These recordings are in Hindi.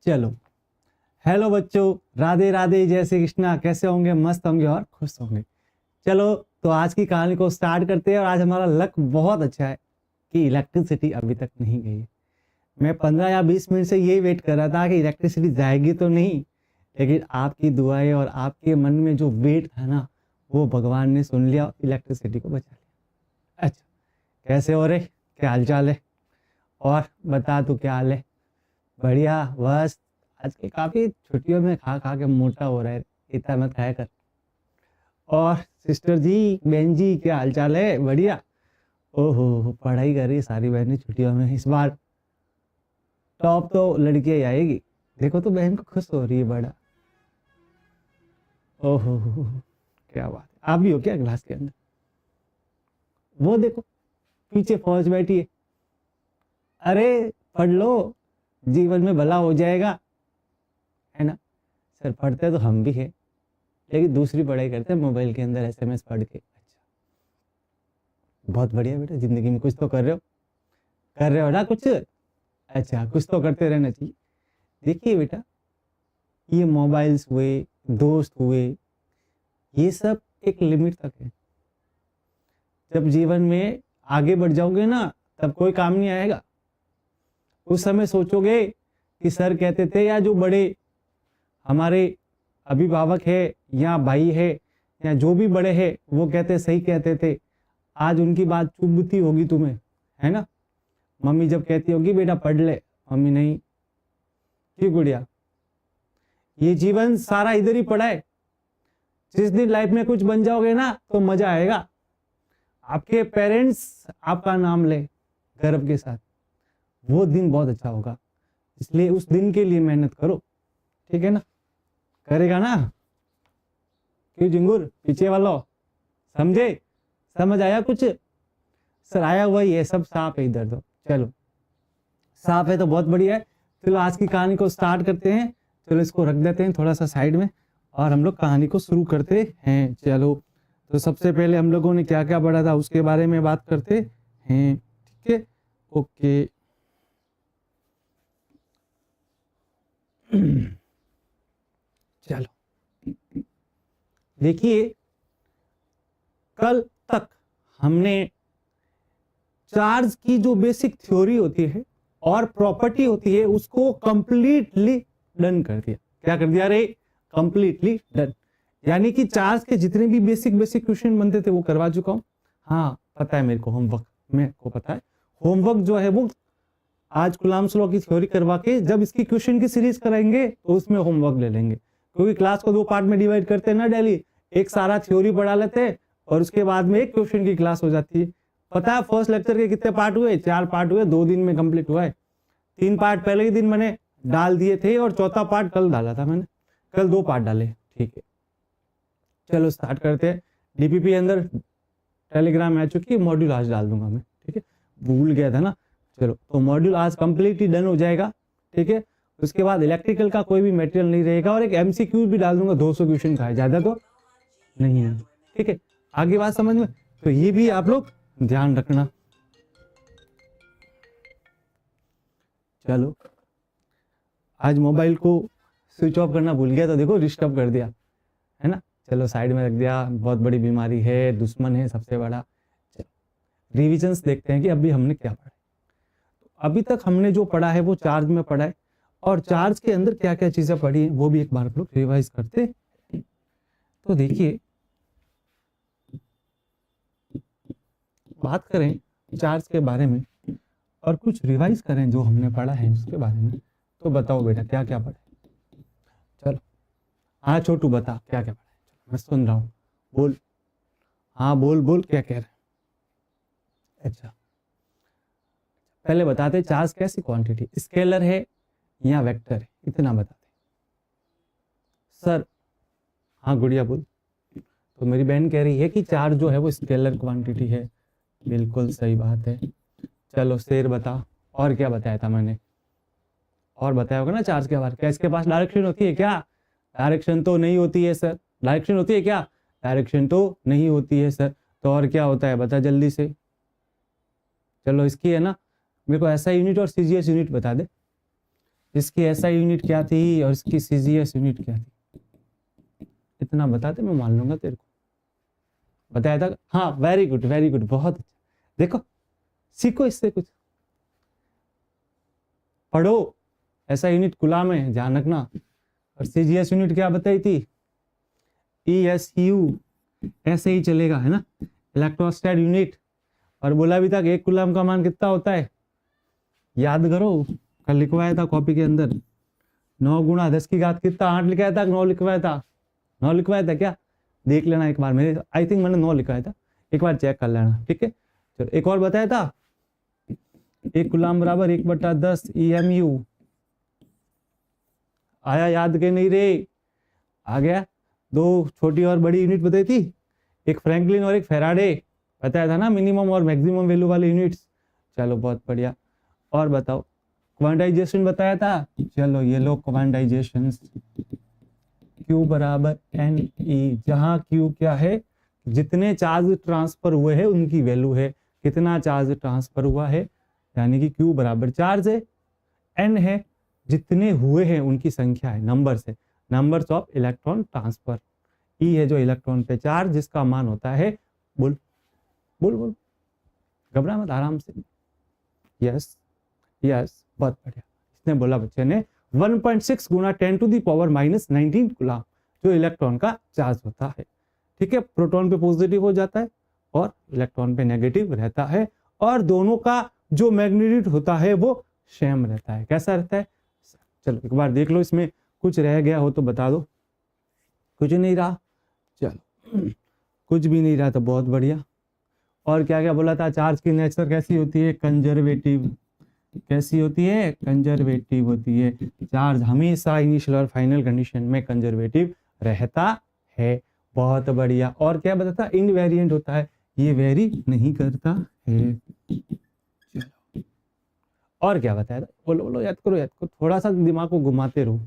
चलो, हेलो बच्चों, राधे राधे, जय श्री कृष्णा। कैसे होंगे? मस्त होंगे और खुश होंगे। चलो, तो आज की कहानी को स्टार्ट करते हैं। और आज हमारा लक बहुत अच्छा है कि इलेक्ट्रिसिटी अभी तक नहीं गई है। मैं 15 या 20 मिनट से यही वेट कर रहा था कि इलेक्ट्रिसिटी जाएगी तो नहीं, लेकिन आपकी दुआएं और आपके मन में जो वेट था ना, वो भगवान ने सुन लिया, इलेक्ट्रिसिटी को बचा लिया। अच्छा, कैसे हो रे? क्या हालचाल है? और बता तू, क्या हाल है? बढ़िया। बस आजकल काफी छुट्टियों में खा खा के मोटा हो रहा है, इतना मत खाया कर। और सिस्टर जी, बहन जी, क्या हालचाल है? बढ़िया। ओहो, पढ़ाई कर रही है सारी बहनें छुट्टियों में। इस बार टॉप तो लड़कियां ही आएगी। देखो तो बहन को खुश हो रही है बड़ा। ओहो, क्या बात है। आप भी हो क्या क्लास के अंदर? वो देखो पीछे फौज बैठी है। अरे पढ़ लो, जीवन में भला हो जाएगा, है ना? सर पढ़ते तो हम भी हैं, लेकिन दूसरी पढ़ाई करते हैं मोबाइल के अंदर एसएमएस पढ़ के। अच्छा, बहुत बढ़िया बेटा, जिंदगी में कुछ तो कर रहे हो ना कुछ। अच्छा, कुछ तो करते रहना चाहिए। देखिए बेटा, ये मोबाइल्स हुए, दोस्त हुए, ये सब एक लिमिट तक है। जब जीवन में आगे बढ़ जाओगे ना, तब कोई काम नहीं आएगा। उस समय सोचोगे कि सर कहते थे, या जो बड़े हमारे अभिभावक है या भाई है या जो भी बड़े हैं, वो कहते सही कहते थे। आज उनकी बात चुभती होगी तुम्हें, है ना? मम्मी जब कहती होगी बेटा पढ़ ले, मम्मी नहीं। क्यों गुड़िया? ये जीवन सारा इधर ही पड़ा है। जिस दिन लाइफ में कुछ बन जाओगे ना, तो मजा आएगा। आपके पेरेंट्स आपका नाम ले गर्व के साथ, वो दिन बहुत अच्छा होगा। इसलिए उस दिन के लिए मेहनत करो, ठीक है ना? करेगा ना? क्यों जिंगुर पीछे वालों, समझे? समझ आया कुछ? सर आया हुआ ही है, सब साफ है इधर तो। चलो, साफ है तो बहुत बढ़िया है। चलो आज की कहानी को स्टार्ट करते हैं। चलो इसको रख देते हैं थोड़ा सा साइड में, और हम लोग कहानी को शुरू करते हैं। चलो, तो सबसे पहले हम लोगों ने क्या क्या पढ़ा था उसके बारे में बात करते हैं, ठीक है? ओके। चलो देखिए, कल तक हमने चार्ज की जो बेसिक थ्योरी होती है और प्रॉपर्टी होती है, उसको कंप्लीटली डन कर दिया। क्या कर दिया रे? Completely done. यानी कि चार्ज के जितने भी बेसिक क्वेश्चन बनते थे वो करवा चुका हूं। हाँ पता है मेरे को, होमवर्क मेरे को पता है। होमवर्क जो है वो आज कुलाम्स लॉ की थ्योरी करवा के, जब इसकी क्वेश्चन की सीरीज कराएंगे तो उसमें होमवर्क ले लेंगे। क्योंकि क्लास को 2 पार्ट में डिवाइड करते हैं ना डेली, एक सारा थ्योरी पढ़ा लेते हैं और उसके बाद में एक क्वेश्चन की क्लास हो जाती है। पता है फर्स्ट लेक्चर के कितने पार्ट हुए? 4 पार्ट हुए, 2 दिन में कंप्लीट हुआ है। 3 पार्ट पहले ही दिन मैंने डाल दिए थे और चौथा पार्ट कल डाला था मैंने। कल 2 पार्ट डाले, ठीक है? चलो स्टार्ट करते हैं। डीपीपी अंदर टेलीग्राम आ चुकी है, मॉड्यूल आज डाल दूंगा मैं, ठीक है? भूल गया था ना। चलो, तो मॉड्यूल आज कंप्लीटली डन हो जाएगा, ठीक है? उसके बाद इलेक्ट्रिकल का कोई भी मटेरियल नहीं रहेगा, और एक एमसीक्यू भी डाल दूंगा। 200 क्वेश्चन का है, ज्यादा तो नहीं है, ठीक है? आगे बात समझ में? तो ये भी आप लोग ध्यान रखना। चलो, आज मोबाइल को स्विच ऑफ करना भूल गया तो देखो डिस्टर्ब कर दिया, है ना? चलो साइड में रख दिया। बहुत बड़ी बीमारी है, दुश्मन है सबसे बड़ा। रिविजन्स देखते हैं कि अभी हमने क्या पढ़ा। तो अभी तक हमने जो पढ़ा है वो चार्ज में पढ़ा है, और चार्ज के अंदर क्या क्या चीजें पढ़ी हैं वो भी एक बार लोग रिवाइज करते हैं। तो देखिए, बात करें चार्ज के बारे में और कुछ रिवाइज करें जो हमने पढ़ा है उसके बारे में, तो बताओ बेटा क्या क्या पढ़ा है? चलो, हाँ छोटू बता क्या क्या पढ़ा है, मैं सुन रहा हूँ, बोल। हाँ बोल बोल, क्या कह रहे हैं? अच्छा, पहले बताते चार्ज कैसी क्वांटिटी, स्केलर है या वेक्टर है, इतना बताते। सर हाँ गुड़िया बोल। तो मेरी बहन कह रही है कि चार्ज जो है वो स्केलर क्वांटिटी है। बिल्कुल सही बात है। चलो शेर बता, और क्या बताया था मैंने? और बताया होगा ना चार्ज के बारे। क्या इसके पास डायरेक्शन होती है क्या? डायरेक्शन तो नहीं होती है सर। डायरेक्शन होती है क्या? डायरेक्शन तो नहीं होती है सर। तो और क्या होता है, बता जल्दी से। चलो इसकी है ना, मेरे को एसआई यूनिट और सीजीएस यूनिट बता दे। इसकी एसआई यूनिट क्या थी और इसकी सीजीएस यूनिट क्या थी, इतना बता दे, मैं मान लूंगा तेरे को। बताया था? हाँ, वेरी गुड वेरी गुड, बहुत अच्छा। देखो सीखो इससे कुछ, पढ़ो। ऐसा यूनिट गुलाम है, ध्यान रखना। और सीजीएस यूनिट क्या बताई थी? ESU, ऐसे ही चलेगा, है ना, इलेक्ट्रोस्टैट यूनिट। और बोला भी था कि 1 कूलम का मान कितना होता है, याद करो, कल लिखवाया था कॉपी के अंदर। 9 गुणा 10 की घात कितना, 8 लिखाया था, 9 लिखवाया था? 9 लिखवाया था क्या? देख लेना एक बार, मेरे आई थिंक मैंने 9 लिखवाया था, एक बार चेक कर लेना, ठीक है। चलो एक और बताया था, 1 कूलम बराबर 1/10 EMU। आया याद के नहीं रे? आ गया। 2 छोटी और बड़ी यूनिट बताई थी, एक फ्रैंकलिन और एक फेराडे, बताया था ना, मिनिमम और मैक्सिमम वैल्यू वाले यूनिट्स। चलो बहुत बढ़िया। और बताओ, क्वांटाइजेशन बताया था। चलो ये लो क्वांटाइजेशन, Q बराबर NE, जहां Q क्या है, जितने चार्ज ट्रांसफर हुए हैं उनकी वैल्यू है, कितना चार्ज ट्रांसफर हुआ है, यानी कि Q बराबर चार्ज है, N है जितने हुए हैं उनकी संख्या है, नंबर्स है, numbers of electron transfer. E है जो इलेक्ट्रॉन पे चार्ज, जिसका मान होता है, बोल बोल बोल, घबरा मत, आराम से। यस यस, बहुत बढ़िया। इसने बोला बच्चे ने 1.6 गुना 10⁻⁻19 कूलम जो इलेक्ट्रॉन का चार्ज होता है, ठीक है। प्रोटॉन पे पॉजिटिव हो जाता है और इलेक्ट्रॉन पे नेगेटिव रहता है, और दोनों का जो मैग्नीट्यूड होता है वो सेम रहता है। कैसा रहता है? चलो एक बार देख लो, इसमें कुछ रह गया हो तो बता दो। कुछ नहीं रहा, चलो कुछ भी नहीं रहा तो बहुत बढ़िया। और क्या क्या बोला था? चार्ज की नेचर कैसी होती है? कंजर्वेटिव। कैसी होती है? कंजर्वेटिव होती है। चार्ज हमेशा इनिशियल और फाइनल कंडीशन में कंजर्वेटिव रहता है। बहुत बढ़िया। और क्या बताता? इनवेरिएंट होता है, ये वेरी नहीं करता है। और क्या बताया था? बोलो बोलो, याद करो याद करो, थोड़ा सा दिमाग को घुमाते रहो।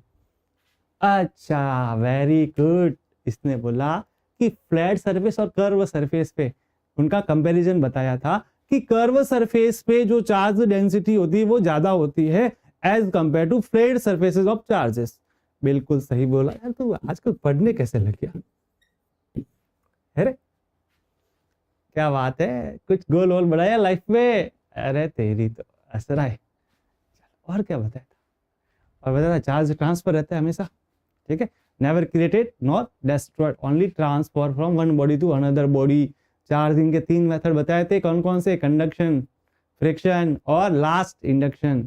अच्छा, वेरी गुड। इसने बोला कि फ्लैट सरफेस और कर्व सरफेस पे उनका कंपैरिजन बताया था कि कर्व सरफेस पे जो चार्ज डेंसिटी होती है वो ज्यादा होती है as compare to flat surfaces of charges. बिल्कुल सही बोला यार, तू आजकल पढ़ने कैसे लग गया? अरे क्या बात है, कुछ गोल वोल बढ़ाया लाइफ में? अरे तेरी तो असर है। और क्या बताया था? और बताया था चार्ज ट्रांसफर रहता है हमेशा, ठीक है। Never created not destroyed, only transfer from one body to another body. Charging के 3 मेथड बताए थे, कौन कौन से? कंडक्शन, फ्रिक्शन और लास्ट इंडक्शन।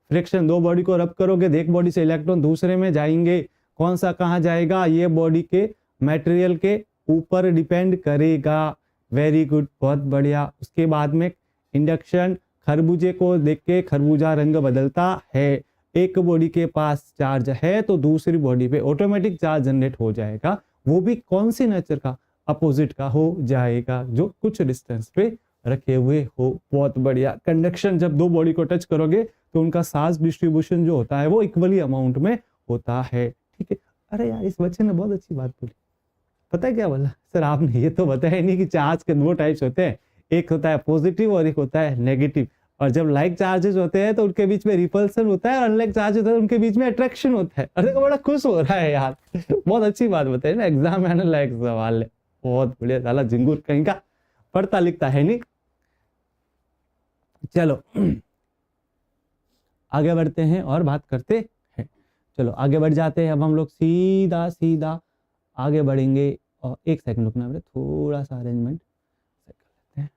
फ्रिक्शन, 2 बॉडी को रब करोगे, एक बॉडी से इलेक्ट्रॉन दूसरे में जाएंगे, कौन सा कहाँ जाएगा ये बॉडी के मटेरियल के ऊपर डिपेंड करेगा। वेरी गुड, बहुत बढ़िया। उसके बाद में इंडक्शन, खरबूजे को देख के खरबूजा रंग बदलता है। एक बॉडी के पास चार्ज है तो दूसरी बॉडी पे ऑटोमेटिक चार्ज जनरेट हो जाएगा, वो भी कौन सी नेचर का? अपोजिट का हो जाएगा, जो कुछ डिस्टेंस पे रखे हुए हो। बहुत बढ़िया। कंडक्शन, जब 2 बॉडी को टच करोगे तो उनका चार्ज डिस्ट्रीब्यूशन जो होता है वो इक्वली अमाउंट में होता है, ठीक है। अरे यार, इस बच्चे ने बहुत अच्छी बात बोली। पता है क्या बोला? सर आपने ये तो बताया नहीं कि चार्ज के 2 टाइप्स होते हैं, एक होता है पॉजिटिव और एक होता है नेगेटिव। और जब लाइक चार्जेस होते हैं तो उनके बीच में रिपल्सन होता है, और अनलाइक चार्जेस होते हैं उनके बीच में अट्रैक्शन होता है। अरे देखो बड़ा खुश हो रहा है यार, बहुत अच्छी बात बताई ना, एग्जाम में लाइक सवाल है। बहुत बढ़िया, साला झिंगुर कहीं का, पढ़ता लिखता है नहीं। चलो आगे बढ़ते हैं और बात करते हैं। चलो आगे बढ़ जाते हैं। अब हम लोग सीधा सीधा आगे बढ़ेंगे। और एक सेकंड रुकना मेरे, थोड़ा सा अरेंजमेंट कर लेते हैं।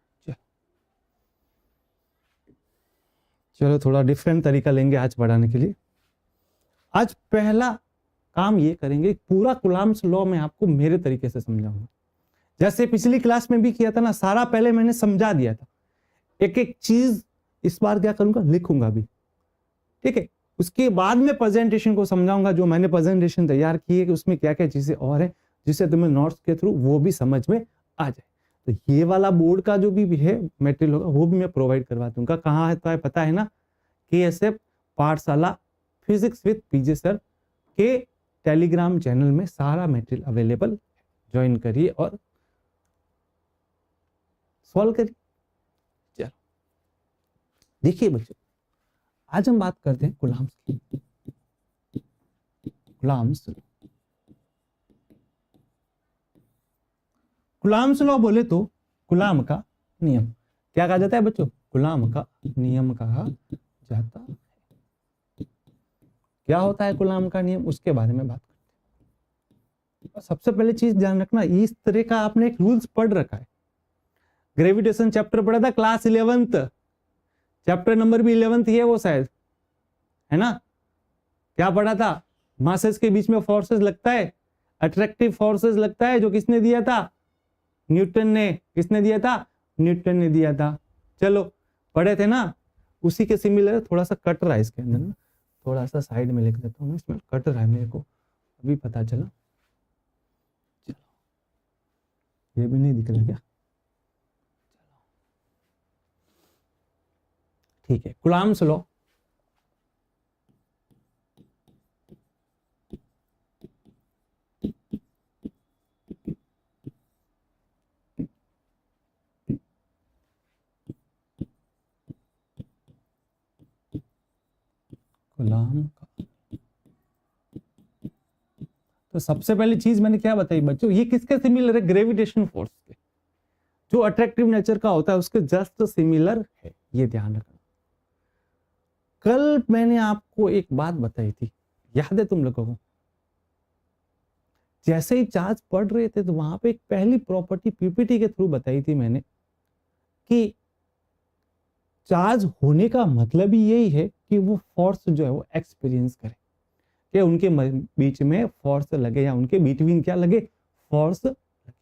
चलो थोड़ा डिफरेंट तरीका लेंगे आज पढ़ाने के लिए। आज पहला काम ये करेंगे, पूरा कूलम्ब्स लॉ में आपको मेरे तरीके से समझाऊंगा, जैसे पिछली क्लास में भी किया था ना, सारा पहले मैंने समझा दिया था। एक एक चीज इस बार क्या करूंगा, लिखूंगा भी, ठीक है। उसके बाद में प्रेजेंटेशन को समझाऊंगा, जो मैंने प्रेजेंटेशन तैयार की है कि उसमें क्या क्या चीजें और है, जिससे तुम्हें नोट्स के थ्रू वो भी समझ में आ जाए। तो ये वाला बोर्ड का जो भी है मटेरियल होगा वो भी मैं प्रोवाइड करवा दूंगा। कहाँ है तो पता है ना, KSF पाठशाला फिजिक्स विद पीजे सर के टेलीग्राम चैनल में सारा मटेरियल अवेलेबल। ज्वाइन करिए और सॉल्व करिए। चलो देखिए बच्चों, आज हम बात करते हैं कुलाम्स की। कुलाम्स लॉ बोले तो कुलाम का नियम। क्या कहा जाता है बच्चों? कुलाम का नियम कहा जाता है। क्या होता है कुलाम का नियम, उसके बारे में बात करते हैं। सबसे पहले चीज ध्यान रखना, इस तरह का आपने एक रूल्स पढ़ रखा है। ग्रेविटेशन चैप्टर पढ़ा था क्लास 11th, चैप्टर नंबर भी 11th ही है वो शायद, है ना? क्या पढ़ा था? मासेस के बीच में फोर्सेस लगता है, अट्रैक्टिव फोर्सेस लगता है, जो किसने दिया था? न्यूटन ने। किसने दिया था? न्यूटन ने दिया था। चलो पढ़े थे ना, उसी के सिमिलर। थोड़ा सा कट रहा है इसके अंदर ना, थोड़ा सा साइड में लिख देता हूँ, इसमें कट रहा है मेरे को, अभी पता चला। चलो ये भी नहीं दिख रहा क्या? ठीक है, कुलाम्स लॉ। कुलाम का, तो सबसे पहली चीज मैंने क्या बताई बच्चों, ये किसके सिमिलर है? ग्रेविटेशन फोर्स के, जो अट्रैक्टिव नेचर का होता है उसके जस्ट सिमिलर है, ये ध्यान रखना। कल मैंने आपको एक बात बताई थी, याद है तुम लोगों को? जैसे ही चार्ज पढ़ रहे थे तो वहां पे एक पहली प्रॉपर्टी पीपीटी के थ्रू बताई थी मैंने, कि चार्ज होने का मतलब ही यही है कि वो फोर्स जो है वो एक्सपीरियंस करे, कि उनके बीच में फोर्स लगे, या उनके बिटवीन क्या लगे? फोर्स लगे।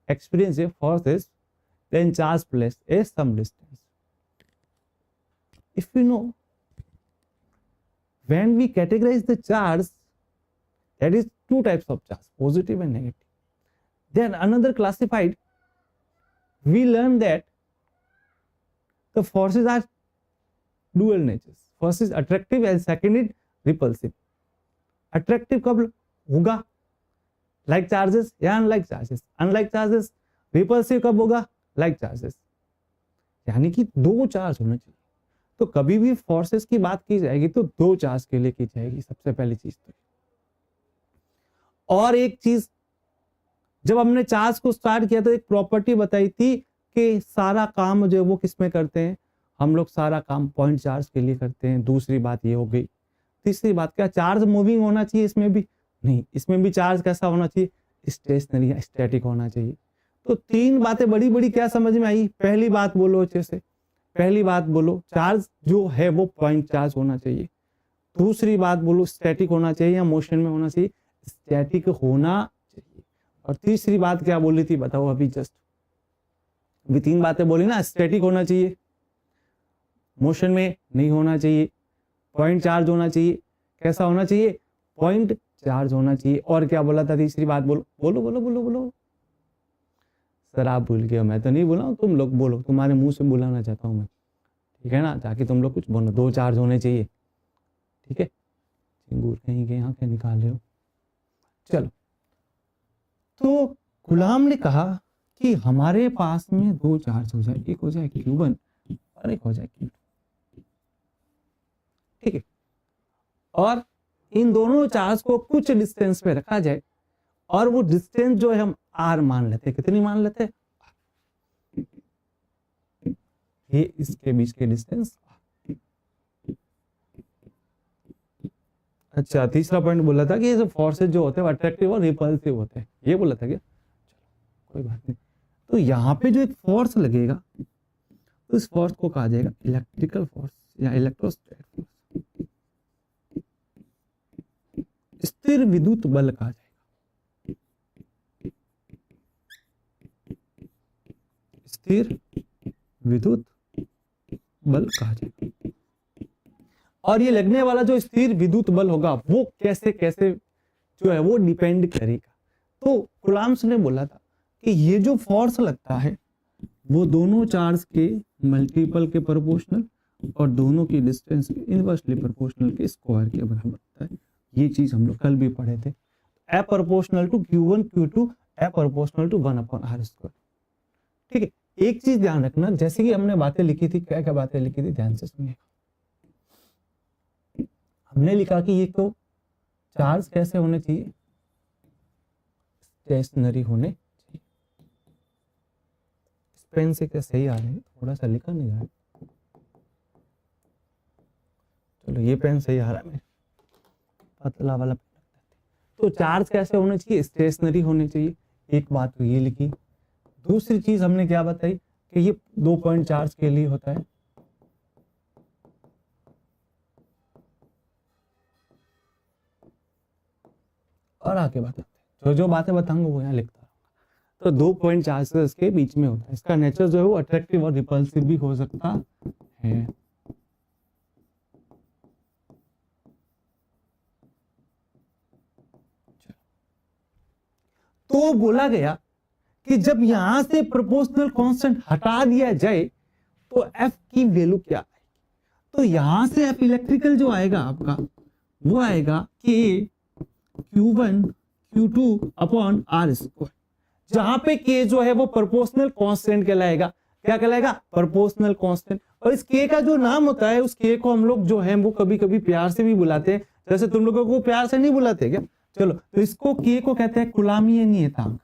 Experience a force is then charge place a some distance. If you know, when we categorize the charge, that is two types of charge, positive and negative. Then another classified, we learn that the forces are dual natures. First is attractive and second is repulsive. Attractive कब होगा? Like charges या unlike charges. Unlike charges. Repulsive कब होगा? Like charges. यानी कि दो चार्ज होना चाहिए। तो कभी भी फोर्सेस की बात की जाएगी तो दो चार्ज के लिए की जाएगी, सबसे पहली चीज तो। और एक चीज, जब हमने चार्ज को स्टार्ट किया तो एक प्रॉपर्टी बताई थी कि सारा काम जो है वो किस में करते हैं हम लोग? सारा काम पॉइंट चार्ज के लिए करते हैं। दूसरी बात ये हो गई। तीसरी बात क्या? चार्ज मूविंग होना चाहिए इसमें भी? नहीं, इसमें भी चार्ज कैसा होना चाहिए? स्टेशनरी या स्टैटिक होना चाहिए। तो तीन बातें बड़ी बड़ी क्या समझ में आई? पहली बात बोलो अच्छे से, पहली बात बोलो, चार्ज जो है वो पॉइंट चार्ज होना चाहिए। दूसरी बात बोलो, स्टैटिक होना चाहिए या मोशन में होना चाहिए? स्टैटिक होना चाहिए। और तीसरी बात क्या बोली थी बताओ अभी जस्ट? अभी तीन बातें बोली ना, स्टैटिक होना चाहिए, मोशन में नहीं होना चाहिए, पॉइंट चार्ज होना चाहिए। कैसा होना चाहिए? पॉइंट चार्ज होना चाहिए। और क्या बोला था तीसरी बात? बोलो बोलो बोलो बोलो बोलो। सर आप भूल गए, मैं तो नहीं बोला हूं, तुम लोग बोलो, तुम्हारे मुंह से बुलाना चाहता हूं मैं, ठीक है ना? ताकि तुम लोग कुछ बोलो। दो चार्ज होने चाहिए, ठीक है? चिंगूर कहीं के यहाँ क्या निकाल रहे हो? चलो, तो गुलाम ने कहा कि हमारे पास में दो चार्ज हो जाए, एक हो जाए Q1 और एक हो जाए Q2, ठीक है? और इन दोनों चार्ज को कुछ डिस्टेंस पे रखा जाए, और वो डिस्टेंस जो है हम R मान लेते हैं। कितनी मान लेते हैं? ये इसके बीच के डिस्टेंस। अच्छा, तीसरा पॉइंट बोला था कि ये जो फोर्सेज जो होते हैं अट्रैक्टिव और रिपल्सिव होते हैं, ये बोला था क्या? कोई बात नहीं। तो यहाँ पे जो एक फोर्स लगेगा, उस फोर्स को कहा जाएगा इलेक्ट्रिकल फोर्स या इलेक्ट्रोस्टैटिक फोर्स। स्थिर विद्युत बल कहा जाएगा। स्थिर विद्युत बल कहा जाएगा। और ये लगने वाला जो स्थिर विद्युत बल होगा वो कैसे कैसे जो है वो डिपेंड करेगा। तो कुलाम्स ने बोला था कि ये जो फोर्स लगता है वो दोनों चार्ज के मल्टीपल के प्रोपोर्शनल और दोनों की डिस्टेंस के इनवर्सली प्रोपोर्शनल के स्क्वायर के बराबर होता है। ये चीज हम लोग कल भी पढ़े थे। A proportional to Q1 Q2 a proportional to 1/r², ठीक है? एक चीज ध्यान रखना, जैसे कि हमने बातें लिखी थी, क्या क्या बातें लिखी थी, ध्यान से सुनिए। हमने लिखा कि ये तो चार्ज कैसे होने चाहिए, स्टेशनरी होने चाहिए। इस पेन से क्या सही आ रहा है, थोड़ा सा लिखा नहीं जा रहा, चलो ये पेन सही आ रहा है, पतला वाला पेन। तो चार्ज कैसे होने चाहिए, स्टेशनरी होने चाहिए, एक बात तो ये लिखी। दूसरी चीज हमने क्या बताई कि ये 2 पॉइंट चार्ज के लिए होता है, और आगे बताते जो बातें बताऊंगा वो यहाँ लिखता रहूंगा। तो 2 पॉइंट चार्जेस के बीच में होता है, इसका नेचर जो है वो अट्रैक्टिव और रिपल्सिव भी हो सकता है। तो बोला गया कि जब यहां से प्रोपोर्शनल कांस्टेंट हटा दिया जाए तो एफ की वैल्यू क्या आएगी। तो यहां से एफ इलेक्ट्रिकल जो आएगा आपका वो आएगा कि Q1 Q2 upon are square, जहां पे के जो है वो प्रोपोर्शनल कांस्टेंट कहलाएगा। क्या कहलाएगा, प्रोपोर्शनल कांस्टेंट। और इस के का जो नाम होता है, उस के को हम लोग जो है वो कभी कभी प्यार से भी बुलाते हैं, जैसे तुम लोगों को प्यार से नहीं बुलाते क्या। चलो, तो इसको के को कहते हैं कुलामीय नियतांक।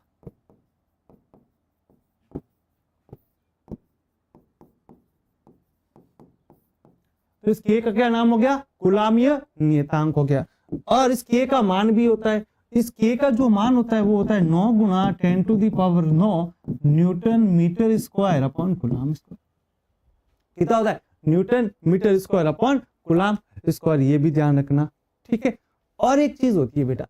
तो इस के का क्या नाम हो गया, कुलामीय नियतांक हो गया। और इस के का मान भी होता है, इस के का जो मान होता है वो होता है 9 गुना 10⁻⁹ newton metre square upon coulomb square. कितना होता है, newton metre square upon coulomb square, ये भी ध्यान रखना, ठीक है। और एक चीज होती है बेटा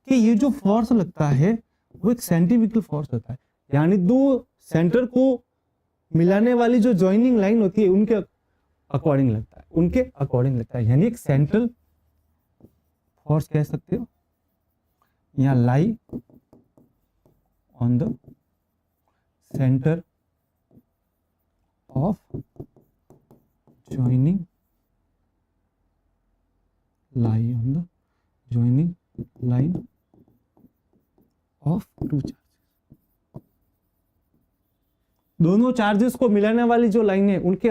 कि ये जो फोर्स लगता है वो एक सेंट्रीफ्यूगल फोर्स होता है, यानी दो सेंटर को मिलाने वाली जो जॉइनिंग लाइन होती है उनके अकॉर्डिंग लगता है, उनके अकॉर्डिंग लगता है, यानी एक सेंट्रल फोर्स कह सकते हो, या lie on the centre of joining, lie on the joining line of two charges। दोनों चार्जेस को मिलाने वाली जो लाइन है उनके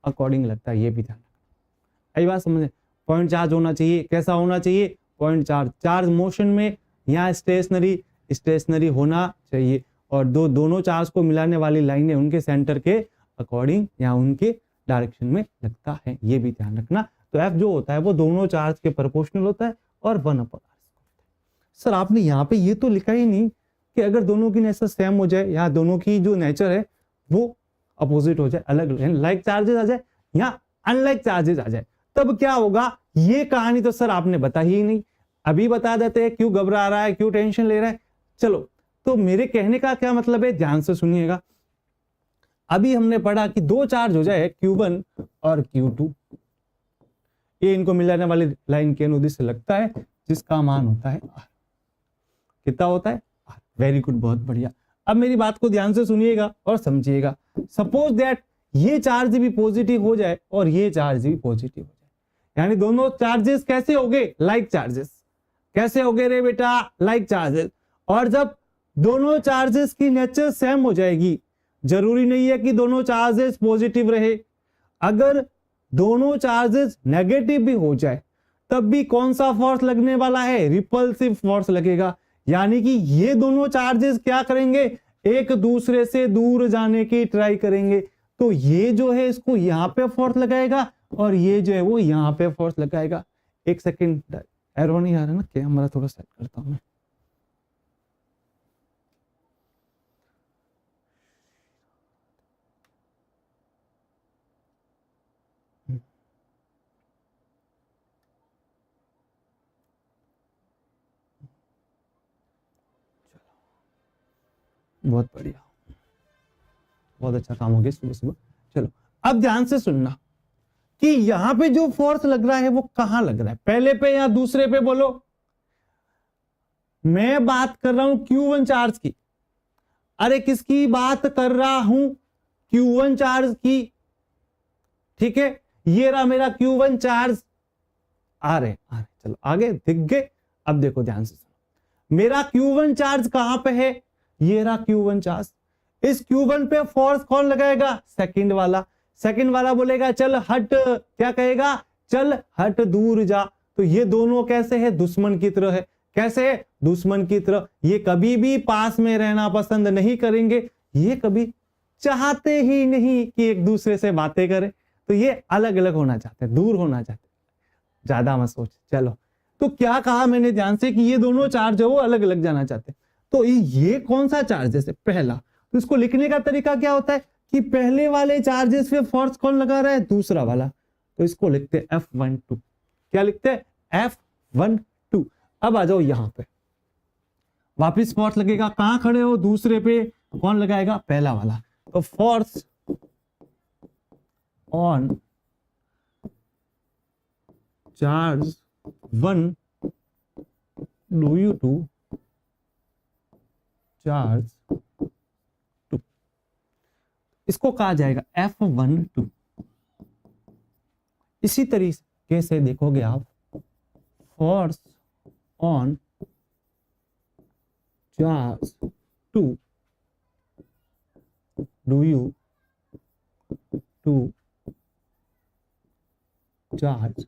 अकॉर्डिंग लगता है, ये भी ध्यान रखना। यही बात समझे, पॉइंट चार्ज होना चाहिए, कैसा होना चाहिए, पॉइंट चार्ज, चार्ज मोशन में, या स्टेशनरी होना चाहिए, और दोनों चार्ज को मिलाने वाली लाइनें उनके सेंटर के अकॉर्डिंग या उनके डायरेक्शन में लगता है, ये भी ध्यान रखना। तो एफ जो होता है वो दोनों चार्ज के प्रोपोर्शनल होता है और 1/r। सर आपने यहाँ पे ये तो लिखा ही नहीं कि अगर दोनों की नेचर सेम हो जाए या दोनों की जो नेचर है वो अपोजिट हो जाए, अलग लाइक चार्जेस आ जाए या अनलाइक चार्जेस आ जाए, तब क्या होगा। ये कहानी तो सर आपने बताई ही नहीं, अभी बता देते हैं, क्यों घबरा रहा है, क्यों टेंशन ले रहा है। चलो, तो मेरे कहने का क्या मतलब है, ध्यान से सुनिएगा। अभी हमने पढ़ा कि दो चार्ज हो जाए Q1 और Q2, ये इनको मिलाने वाली लाइन के अनुदिश से लगता है, जिसका मान होता है R। कितना होता है, R। वेरी गुड, बहुत बढ़िया। अब मेरी बात को ध्यान से सुनिएगा और समझिएगा। सपोज दैट ये चार्ज भी पॉजिटिव हो जाए और ये चार्ज भी पॉजिटिव हो जाए, यानी दोनों चार्जेस कैसे हो गए, लाइक चार्जेस। कैसे हो गए रे बेटा, लाइक चार्जेस। और जब दोनों चार्जेस की नेचर सेम हो जाएगी, जरूरी नहीं है कि दोनों चार्जेस पॉजिटिव रहे, अगर दोनों चार्जेस नेगेटिव भी हो जाए तब भी कौन सा फोर्स लगने वाला है, रिपल्सिव फोर्स लगेगा। यानी कि ये दोनों चार्जेस क्या करेंगे, एक दूसरे से दूर जाने की ट्राई करेंगे। तो ये जो है इसको यहां पे फोर्स लगाएगा और ये जो है वो यहां पे फोर्स लगाएगा। एक सेकेंड, एरो नहीं आ रहा ना, कैमरा थोड़ा सेट करता हूं मैं। बहुत बढ़िया, बहुत अच्छा काम हो गया सुबह सुबह। चलो, अब ध्यान से सुनना कि यहां पे जो फोर्स लग रहा है वो कहां लग रहा है, पहले पे या दूसरे पे, बोलो। मैं बात कर रहा हूं Q1 चार्ज की। अरे किसकी बात कर रहा हूं, Q1 चार्ज की, ठीक है। ये रहा मेरा Q1 चार्ज, आ रहे। चलो आगे दिख गए। अब देखो ध्यान से सुनो, मेरा Q1 चार्ज कहां पे है, ये रहा Q1 चार्ज। इस Q1 पे फोर्स कौन लगाएगा? सेकंड वाला। सेकंड वाला बोलेगा चल हट, क्या कहेगा? चल हट, दूर जा। तो ये दोनों कैसे है? दुश्मन की तरह है। कैसे है? दुश्मन की तरह। ये कभी भी पास में रहना पसंद नहीं करेंगे, ये कभी चाहते ही नहीं कि एक दूसरे से बातें करें। तो ये अलग अलग होना चाहते हैं, दूर होना चाहते हैं। ज्यादा मत सोच। चलो, तो क्या कहा मैंने ध्यान से कि ये दोनों चार्ज है वो अलग अलग जाना चाहते हैं। तो ये कौन सा चार्ज है? पहला। तो इसको लिखने का तरीका क्या होता है कि पहले वाले चार्जेस पे फोर्स कौन लगा रहा है? दूसरा वाला। तो इसको लिखते हैं F12। क्या लिखते हैं? F12। अब आ जाओ यहां पे, वापिस फोर्स लगेगा। कहां खड़े हो? दूसरे पे। कौन लगाएगा? पहला वाला। तो force on charge 1 due to charge 2, इसको कहा जाएगा F12। इसी तरीके से देखोगे आप, force on charge 2 due to charge,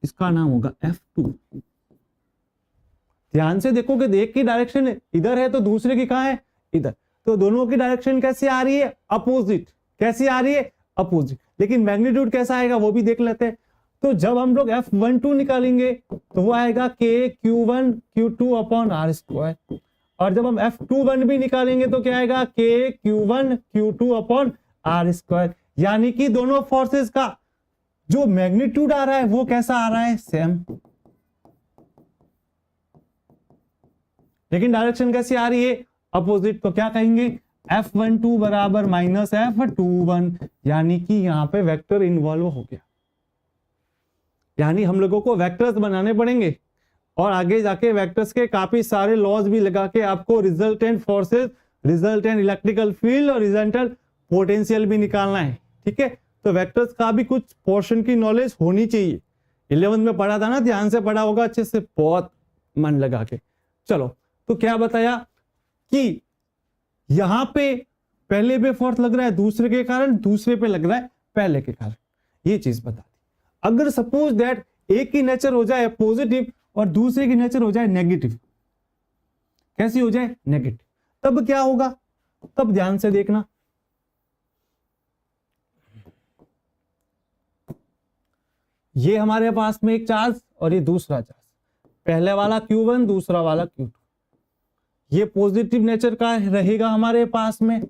इसका नाम होगा F2। ध्यान से देखोगे, एक की डायरेक्शन इधर है तो दूसरे की कहां है? इधर। तो दोनों की डायरेक्शन कैसी आ रही है? अपोजिट। कैसी आ रही है? अपोजिट। लेकिन मैग्नीट्यूड कैसा आएगा वो भी देख लेते हैं। तो जब हम लोग F12 निकालेंगे तो वो आएगा KQ1 Q2 अपॉन R²। और जब हम F21 भी निकालेंगे तो क्या आएगा? KQ1 Q2 upon R²। यानी कि दोनों फोर्सेस का जो मैग्नीट्यूड आ रहा है वो कैसा आ रहा है? सेम। लेकिन डायरेक्शन कैसी आ रही है? अपोजिट। तो क्या कहेंगे? F12 बराबर माइनस F21, यानी कि यहां पे वेक्टर इन्वॉल्व हो गया। यानी हम लोगों को वेक्टर्स बनाने पड़ेंगे और आगे जाके वेक्टर्स के काफी सारे लॉज भी लगा के आपको resultant forces, resultant electrical field और रिजल्टेंट पोटेंशियल भी निकालना है। ठीक है, तो वेक्टर्स का भी कुछ पोर्शन की नॉलेज होनी चाहिए। 11th में पढ़ा था ना, ध्यान से पढ़ा होगा अच्छे से, बहुत मन लगा के। चलो, तो क्या बताया कि यहां पे पहले पे फोर्स लग रहा है दूसरे के कारण, दूसरे पे लग रहा है पहले के कारण। ये चीज बता दी। अगर सपोज दैट एक की नेचर हो जाए पॉजिटिव और दूसरे की नेचर हो जाए नेगेटिव, कैसी हो जाए? नेगेटिव, तब क्या होगा? तब ध्यान से देखना, ये हमारे पास में एक चार्ज और ये दूसरा चार्ज, पहले वाला Q1 दूसरा वाला Q2, ये पॉजिटिव नेचर का रहेगा हमारे पास में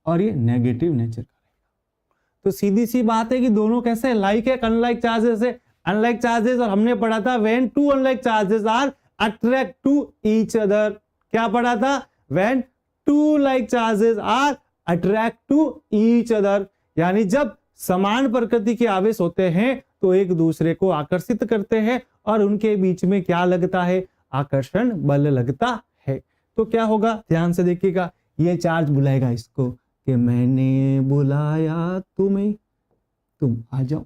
और ये नेगेटिव नेचर का रहेगा। तो सीधी सी बात है कि दोनों कैसे लाइक है, अनलाइक चार्जेस है। अनलाइक चार्जेस, और हमने पढ़ा था when two unlike charges are attract to each other. क्या पढ़ा था? When two like charges are attract to each other, यानी जब समान प्रकृति के आवेश होते हैं तो एक दूसरे को आकर्षित करते हैं और उनके बीच में क्या लगता है? आकर्षण बल लगता है। तो क्या होगा? ध्यान से देखिएगा, ये चार्ज बुलाएगा इसको कि मैंने बुलाया तुम्हें, तुम आ जाओ।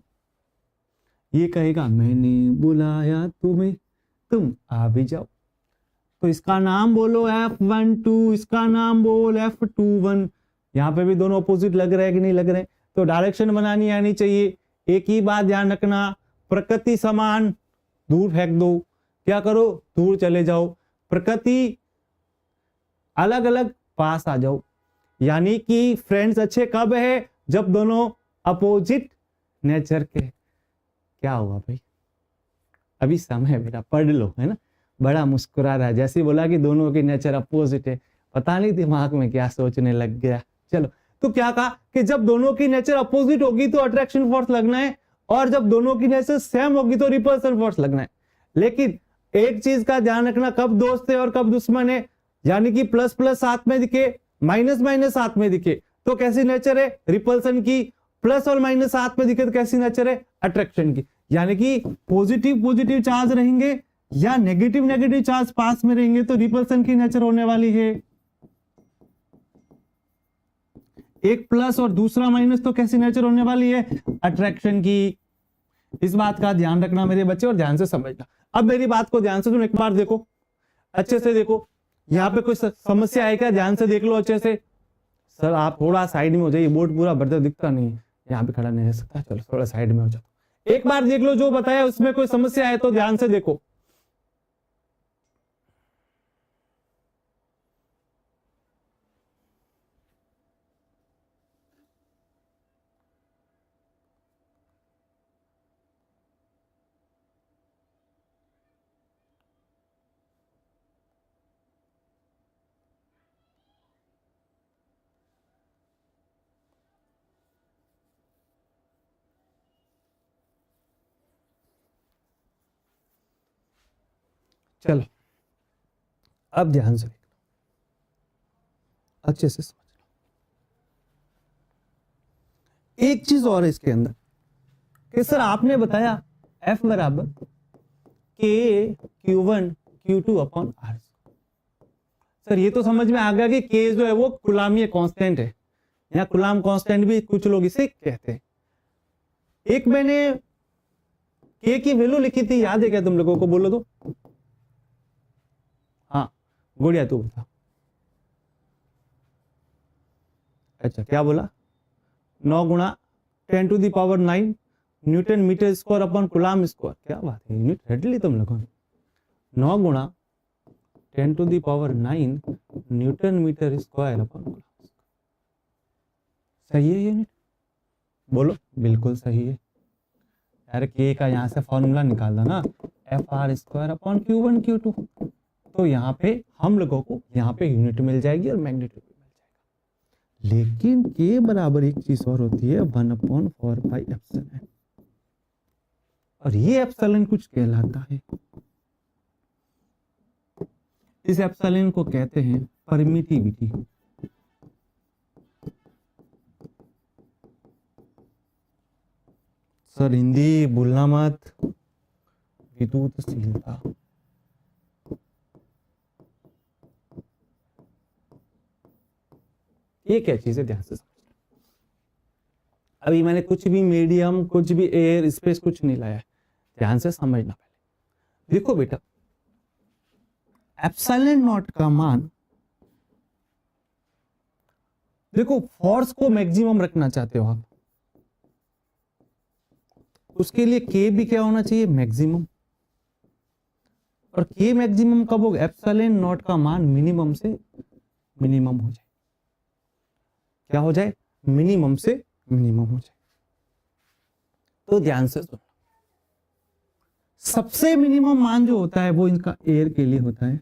ये कहेगा मैंने बुलाया तुम्हें, तुम आ भी जाओ। तो इसका नाम बोलो F12, इसका नाम बोल F21। यहां पे भी दोनों अपोजिट लग रहे हैं कि नहीं लग रहे? तो डायरेक्शन बनानी आनी चाहिए। एक ही बात ध्यान रखना, प्रकृति समान, दूर फेंक दो। क्या करो? दूर चले जाओ। प्रकृति अलग अलग, पास आ जाओ। यानी कि फ्रेंड्स अच्छे कब है? जब दोनों अपोजिट नेचर के। क्या हुआ भाई? अभी समय बेटा पढ़ लो, है ना। बड़ा मुस्कुरा रहा है, जैसे बोला कि दोनों की नेचर अपोजिट है, पता नहीं दिमाग में क्या सोचने लग गया। चलो, तो क्या कहा कि जब दोनों की नेचर अपोजिट होगी तो अट्रैक्शन फोर्स लगना है, और जब दोनों की नेचर सेम होगी तो रिपल्सन फोर्स लगना है। लेकिन एक चीज का ध्यान रखना, कब दोस्त है और कब दुश्मन है। यानी कि प्लस प्लस साथ में दिखे, माइनस माइनस साथ में दिखे तो कैसी नेचर है? रिपल्सन की। प्लस और माइनस साथ में दिखे तो कैसी नेचर है? अट्रैक्शन की। यानी कि पॉजिटिव पॉजिटिव चार्ज रहेंगे या नेगेटिव नेगेटिव चार्ज पास में रहेंगे तो रिपल्सन की नेचर होने वाली है। एक प्लस और दूसरा माइनस तो कैसी नेचर होने वाली है? अट्रैक्शन की। इस बात का ध्यान रखना मेरे बच्चे और ध्यान से समझना। अब मेरी बात को ध्यान से सुनो, एक बार देखो, अच्छे से देखो। यहाँ पे कोई समस्या है क्या? ध्यान से देख लो अच्छे से। सर आप थोड़ा साइड में हो जाइए, बोर्ड पूरा भरते दिखता नहीं है, यहाँ पे खड़ा नहीं रह सकता, चलो थोड़ा साइड में हो जाओ। एक बार देख लो जो बताया उसमें कोई समस्या है तो ध्यान से देखो। चलो अब ध्यान से देखो, अच्छे से समझ लो। एक चीज और है इसके अंदर कि सर आपने बताया F बराबर K Q1 Q2 upon R। Sir ये तो समझ में आ गया कि K जो है वो कुलाम्बीय कांस्टेंट है, या कुलाम कांस्टेंट भी कुछ लोग इसे कहते हैं। एक मैंने K की वैल्यू लिखी थी, याद है क्या तुम लोगों को? बोलो तो। हाँ गुड़िया तू बता। अच्छा क्या बोला? 9 गुणा 10 to the power 9 newton metre square upon coulomb square. क्या बात है, यूनिट रट ली तुम लोगों ने। 9 गुणा 10 to the power 9 newton metre square upon coulomb. सही है यूनिट? बोलो बिल्कुल सही है यार। के का यहाँ से फॉर्मूला निकालना ना, F R square upon Q1 Q2, तो यहाँ पे हम लोगों को यहाँ पे यूनिट मिल जाएगी और मैग्नीट्यूड मिल जाएगा। लेकिन के बराबर एक चीज और होती है 1/4 पाई एप्सिलॉन, और ये एप्सिलॉन कुछ कहलाता है। इस एप्सिलॉन को कहते हैं परमिटिविटी। सर हिंदी भूलना मत, विद्युतशीलता। ये क्या चीज है, ध्यान से समझना। अभी मैंने कुछ भी मीडियम, कुछ भी एयर स्पेस कुछ नहीं लाया है, ध्यान से समझना। पहले देखो बेटा, एप्सिलॉन नॉट का मान, देखो फोर्स को मैक्सिमम रखना चाहते हो आप, उसके लिए के भी क्या होना चाहिए? मैक्सिमम। और के मैक्सिमम कब होगा? एप्सिलॉन नॉट का मान मिनिमम से मिनिमम हो जाए। क्या हो जाए? मिनिमम से मिनिमम हो जाए। तो ध्यान से सुनो, सबसे मिनिमम मान जो होता है वो इनका एयर के लिए होता है,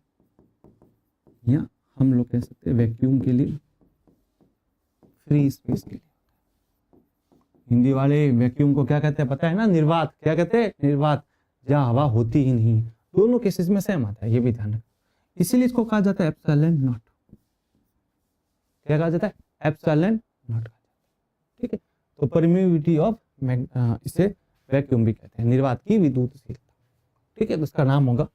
या हम लोग कह सकते हैं वैक्यूम के लिए, फ्री स्पेस के लिए। हिंदी वाले वैक्यूम को क्या कहते हैं पता है ना? निर्वात। क्या कहते हैं? निर्वात, जहां हवा होती ही नहीं। दोनों केसेस में सेम आता है, ये भी ध्यान रखो। इसीलिए इसको कहा जाता है एप्सिलॉन नॉट। क्या कहा जाता है? Epsilon not. ठीक है, तो परमिटिविटी ऑफ, इसे वैक्यूम भी कहते हैं, निर्वात की विद्युतशीलता। ठीक है, तो इसका नाम होगा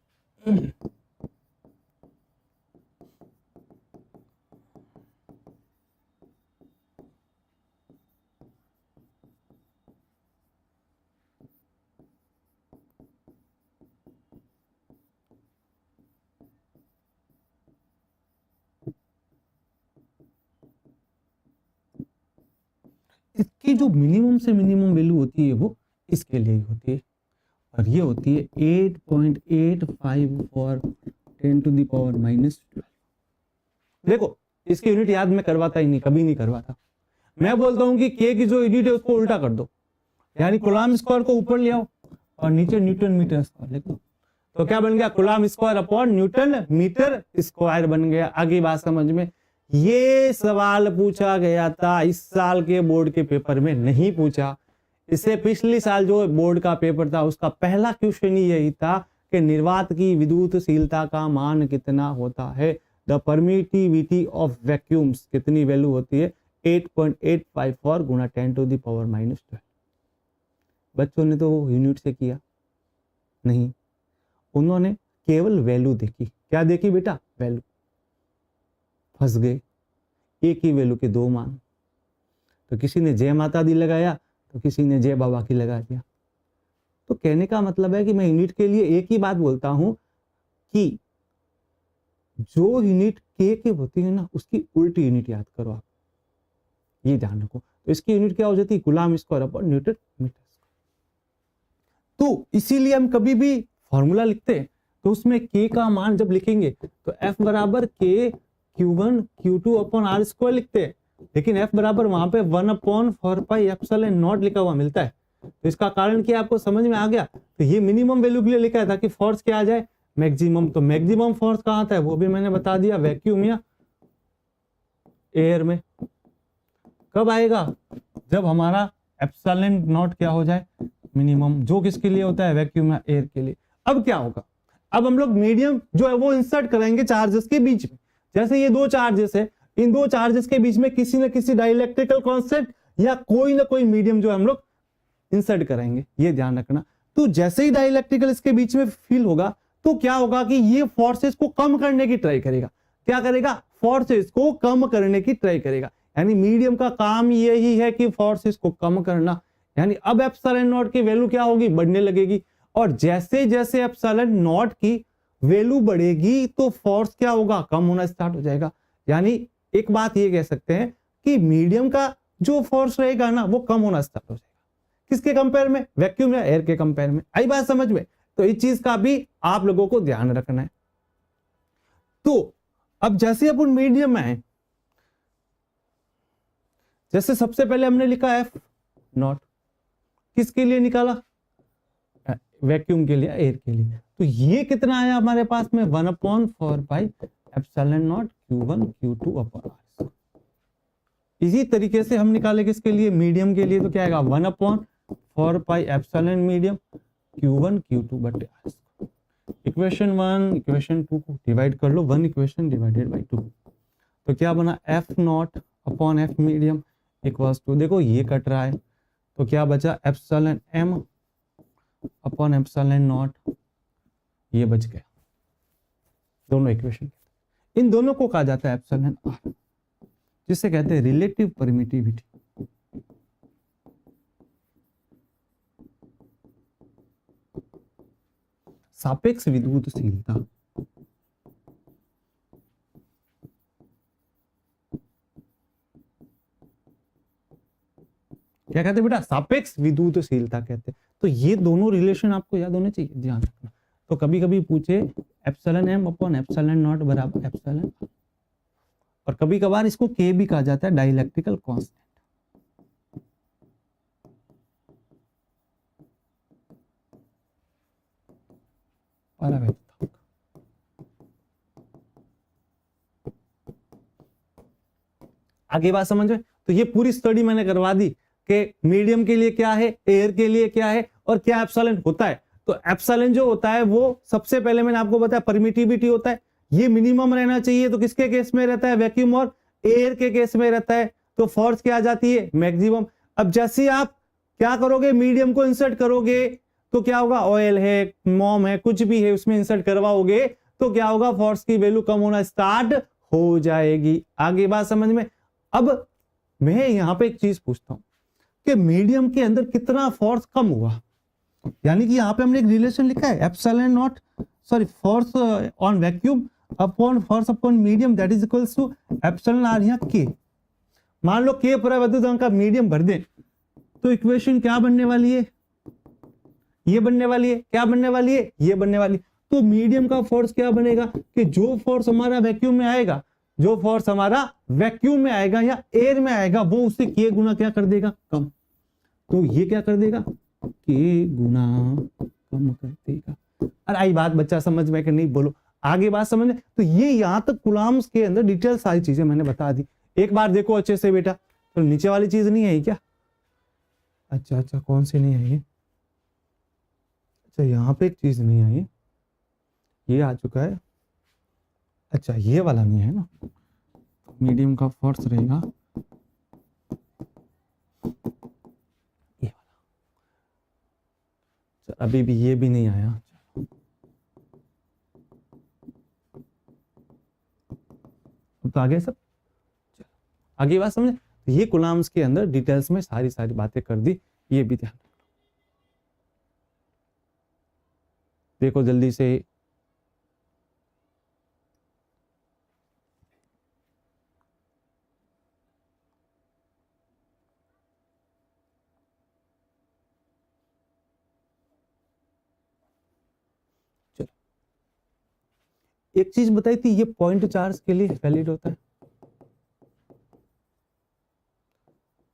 इसकी जो मिनिमम से मिनिमम वैल्यू होती है वो इसके लिए ही होती है, और ये होती है 8.85 फॉर 10 टू द पावर -12। देखो इसकी यूनिट याद मैं करवाता ही नहीं, कभी नहीं करवाता। मैं बोलता हूं कि के की जो यूनिट है उसको उल्टा कर दो, यानी कुलाम स्क्वायर को ऊपर ले आओ और नीचे न्यूटन मीटर स्क्वायर लिख दो। तो क्या बन गया? Coulomb square upon newton metre square बन गया। आगे बात समझ में? ये सवाल पूछा गया था, इस साल के बोर्ड के पेपर में नहीं पूछा। इससे पिछले साल जो बोर्ड का पेपर था उसका पहला क्वेश्चन यही था कि निर्वात की विद्युतशीलता का मान कितना होता है। द परमिटिविटी ऑफ वैक्यूम्स कितनी वैल्यू होती है? 8.854 गुणा 10 टू द पावर -12। बच्चों ने तो यूनिट से किया नहीं, उन्होंने केवल वैल्यू देखी। क्या देखी बेटा? वैल्यू। फंस गए। एक ही वैल्यू के दो मान, तो किसी ने जय माता दी लगाया तो किसी ने जय बाबा की लगा दिया। तो कहने का मतलब है कि मैं यूनिट के लिए एक ही बात बोलता हूं कि जो यूनिट के की होती है ना उसकी उल्टी यूनिट याद करो आप, ये ध्यान रखो। तो इसकी यूनिट क्या हो जाती है, coulomb square upon newton metre. तो इसीलिए हम कभी भी फॉर्मूला लिखते हैं तो उसमें के का मान जब लिखेंगे तो एफ बराबर के Q1 Q2 upon are square लिखते हैं, लेकिन एफ बराबर वहां पे 1 अपॉन 4 पाई एप्सिलॉन नॉट लिखा हुआ मिलता है। तो इसका कारण क्या आपको समझ में आ गया। तो ये मिनिमम वैल्यू के लिए लिखा है ताकि फोर्स क्या आ जाए, मैक्सिमम। तो मैक्सिमम फोर्स कहाँ आता है वो भी मैंने बता दिया, वैक्यूम या एयर में। कब आएगा, जब हमारा एप्सिलॉन नॉट क्या हो जाए, मिनिमम, जो किसके लिए होता है, वैक्यूम या एयर के लिए। अब क्या होगा, अब हम लोग मीडियम जो है वो इंसर्ट करेंगे चार्जेस के बीच में। जैसे ये दो चार्जेस है, इन दो चार्जेस के बीच में किसी न किसी डाइलेक्ट्रिकल कांस्टेंट या कोई ना कोई मीडियम जो हम लोग इंसर्ट करेंगे, ये ध्यान रखना। तो जैसे ही डाइलेक्ट्रिकल इसके बीच में फील होगा तो क्या होगा कि ये फोर्सेस को कम करने की ट्राई करेगा। क्या करेगा, फोर्सेस को कम करने की ट्राई करेगा। यानी मीडियम का काम यही है कि फोर्सेस को कम करना। यानी अब एप्सिलॉन नॉट की वैल्यू क्या होगी, बढ़ने लगेगी। और जैसे जैसे एप्सिलॉन नॉट की वैल्यू बढ़ेगी तो फोर्स क्या होगा, कम होना स्टार्ट हो जाएगा। यानी एक बात ये कह सकते हैं कि मीडियम का जो फोर्स रहेगा ना वो कम होना स्टार्ट हो जाएगा। किसके कंपेयर में, वैक्यूम या एयर के कंपेयर में। आई बात समझ में। तो इस चीज का भी आप लोगों को ध्यान रखना है। तो अब जैसे अपन मीडियम में है, जैसे सबसे पहले हमने लिखा एफ नॉट, किसके लिए निकाला, वैक्यूम के लिए, एयर के लिए। तो ये कितना आया हमारे पास में, 1 upon 4 pi epsilon naught Q1 Q2 upon R. इसी तरीके से हम निकाले किसके लिए, मीडियम के लिए। तो क्या आएगा, 1 upon 4 pi epsilon medium Q1 Q2 बटे आर। इक्वेशन 1 इक्वेशन 2 को डिवाइड कर लो, 1 इक्वेशन डिवाइडेड बाई 2। तो क्या बना, F naught upon F medium equals to, देखो ये कट रहा है तो क्या बचा, epsilon M upon epsilon naught, ये बच गया। दोनों इक्वेशन, इन दोनों को कहा जाता है एप्सिलॉन आर, जिसे कहते हैं रिलेटिव परमिटिविटी। सापेक्ष विद्युतशीलता। क्या कहते हैं बेटा, सापेक्ष विद्युतशीलता कहते हैं। तो ये दोनों रिलेशन आपको याद होने चाहिए, ध्यान रखना। तो कभी कभी पूछे epsilon M upon epsilon naught बराबर एप्सिलॉन आर, और कभी कभार इसको के भी कहा जाता है, डाइलेक्ट्रिकल कांस्टेंट। आगे बात समझ में। तो ये पूरी स्टडी मैंने करवा दी कि मीडियम के लिए क्या है, एयर के लिए क्या है, और क्या एप्सिलॉन होता है। तो एप्सिलॉन जो होता है वो सबसे पहले मैंने आपको बताया परमिटिविटी होता है, ये मिनिमम रहना चाहिए। तो किसके केस में रहता है, वैक्यूम और एयर के केस में रहता है। तो फोर्स क्या आ जाती है, मैक्सिमम। अब जैसे आप क्या करोगे, मीडियम को इंसर्ट करोगे तो क्या होगा, ऑयल है, मोम है, कुछ भी है उसमें इंसर्ट करवाओगे तो क्या होगा, फोर्स की वैल्यू कम होना स्टार्ट हो जाएगी। आगे बात समझ में। अब मैं यहां पे एक चीज पूछता हूं कि मीडियम के अंदर कितना फोर्स कम हुआ। यानी कि यहां पे हमने एक रिलेशन लिखा है, epsilon naught sorry force on vacuum upon force upon medium that is equals to epsilon R या के। मान लो के पूरा विद्युत का मीडियम भर दें तो इक्वेशन क्या बनने वाली है, ये बनने वाली है। क्या बनने वाली है, ये बनने वाली। तो मीडियम का फोर्स क्या बनेगा कि जो फोर्स हमारा वैक्यूम में आएगा, जो फोर्स हमारा वैक्यूम में आएगा या एयर में आएगा, वो उससे के गुना क्या कर देगा, कम। तो ये क्या कर देगा, के गुना कम कर देगा। अरे आई बात बच्चा समझ में कि नहीं, बोलो आगे बात समझ में। तो ये यहां तक कूलम्स के अंदर डिटेल सारी चीजें मैंने बता दी। एक बार देखो अच्छे से बेटा। तो नीचे वाली चीज नहीं आई क्या, अच्छा अच्छा कौन सी नहीं आई है, अच्छा यहाँ पे एक चीज नहीं आई, ये आ चुका है। अच्छा ये वाला नहीं है ना, मीडियम का फोर्स रहेगा ये वाला। अभी भी ये भी नहीं आया। तो आगे सब आगे बात समझे। तो ये कूलम्स के अंदर डिटेल्स में सारी सारी बातें कर दी, ये भी ध्यान रखना। देखो जल्दी से, एक चीज बताई थी, ये पॉइंट चार्ज के लिए वैलिड होता है।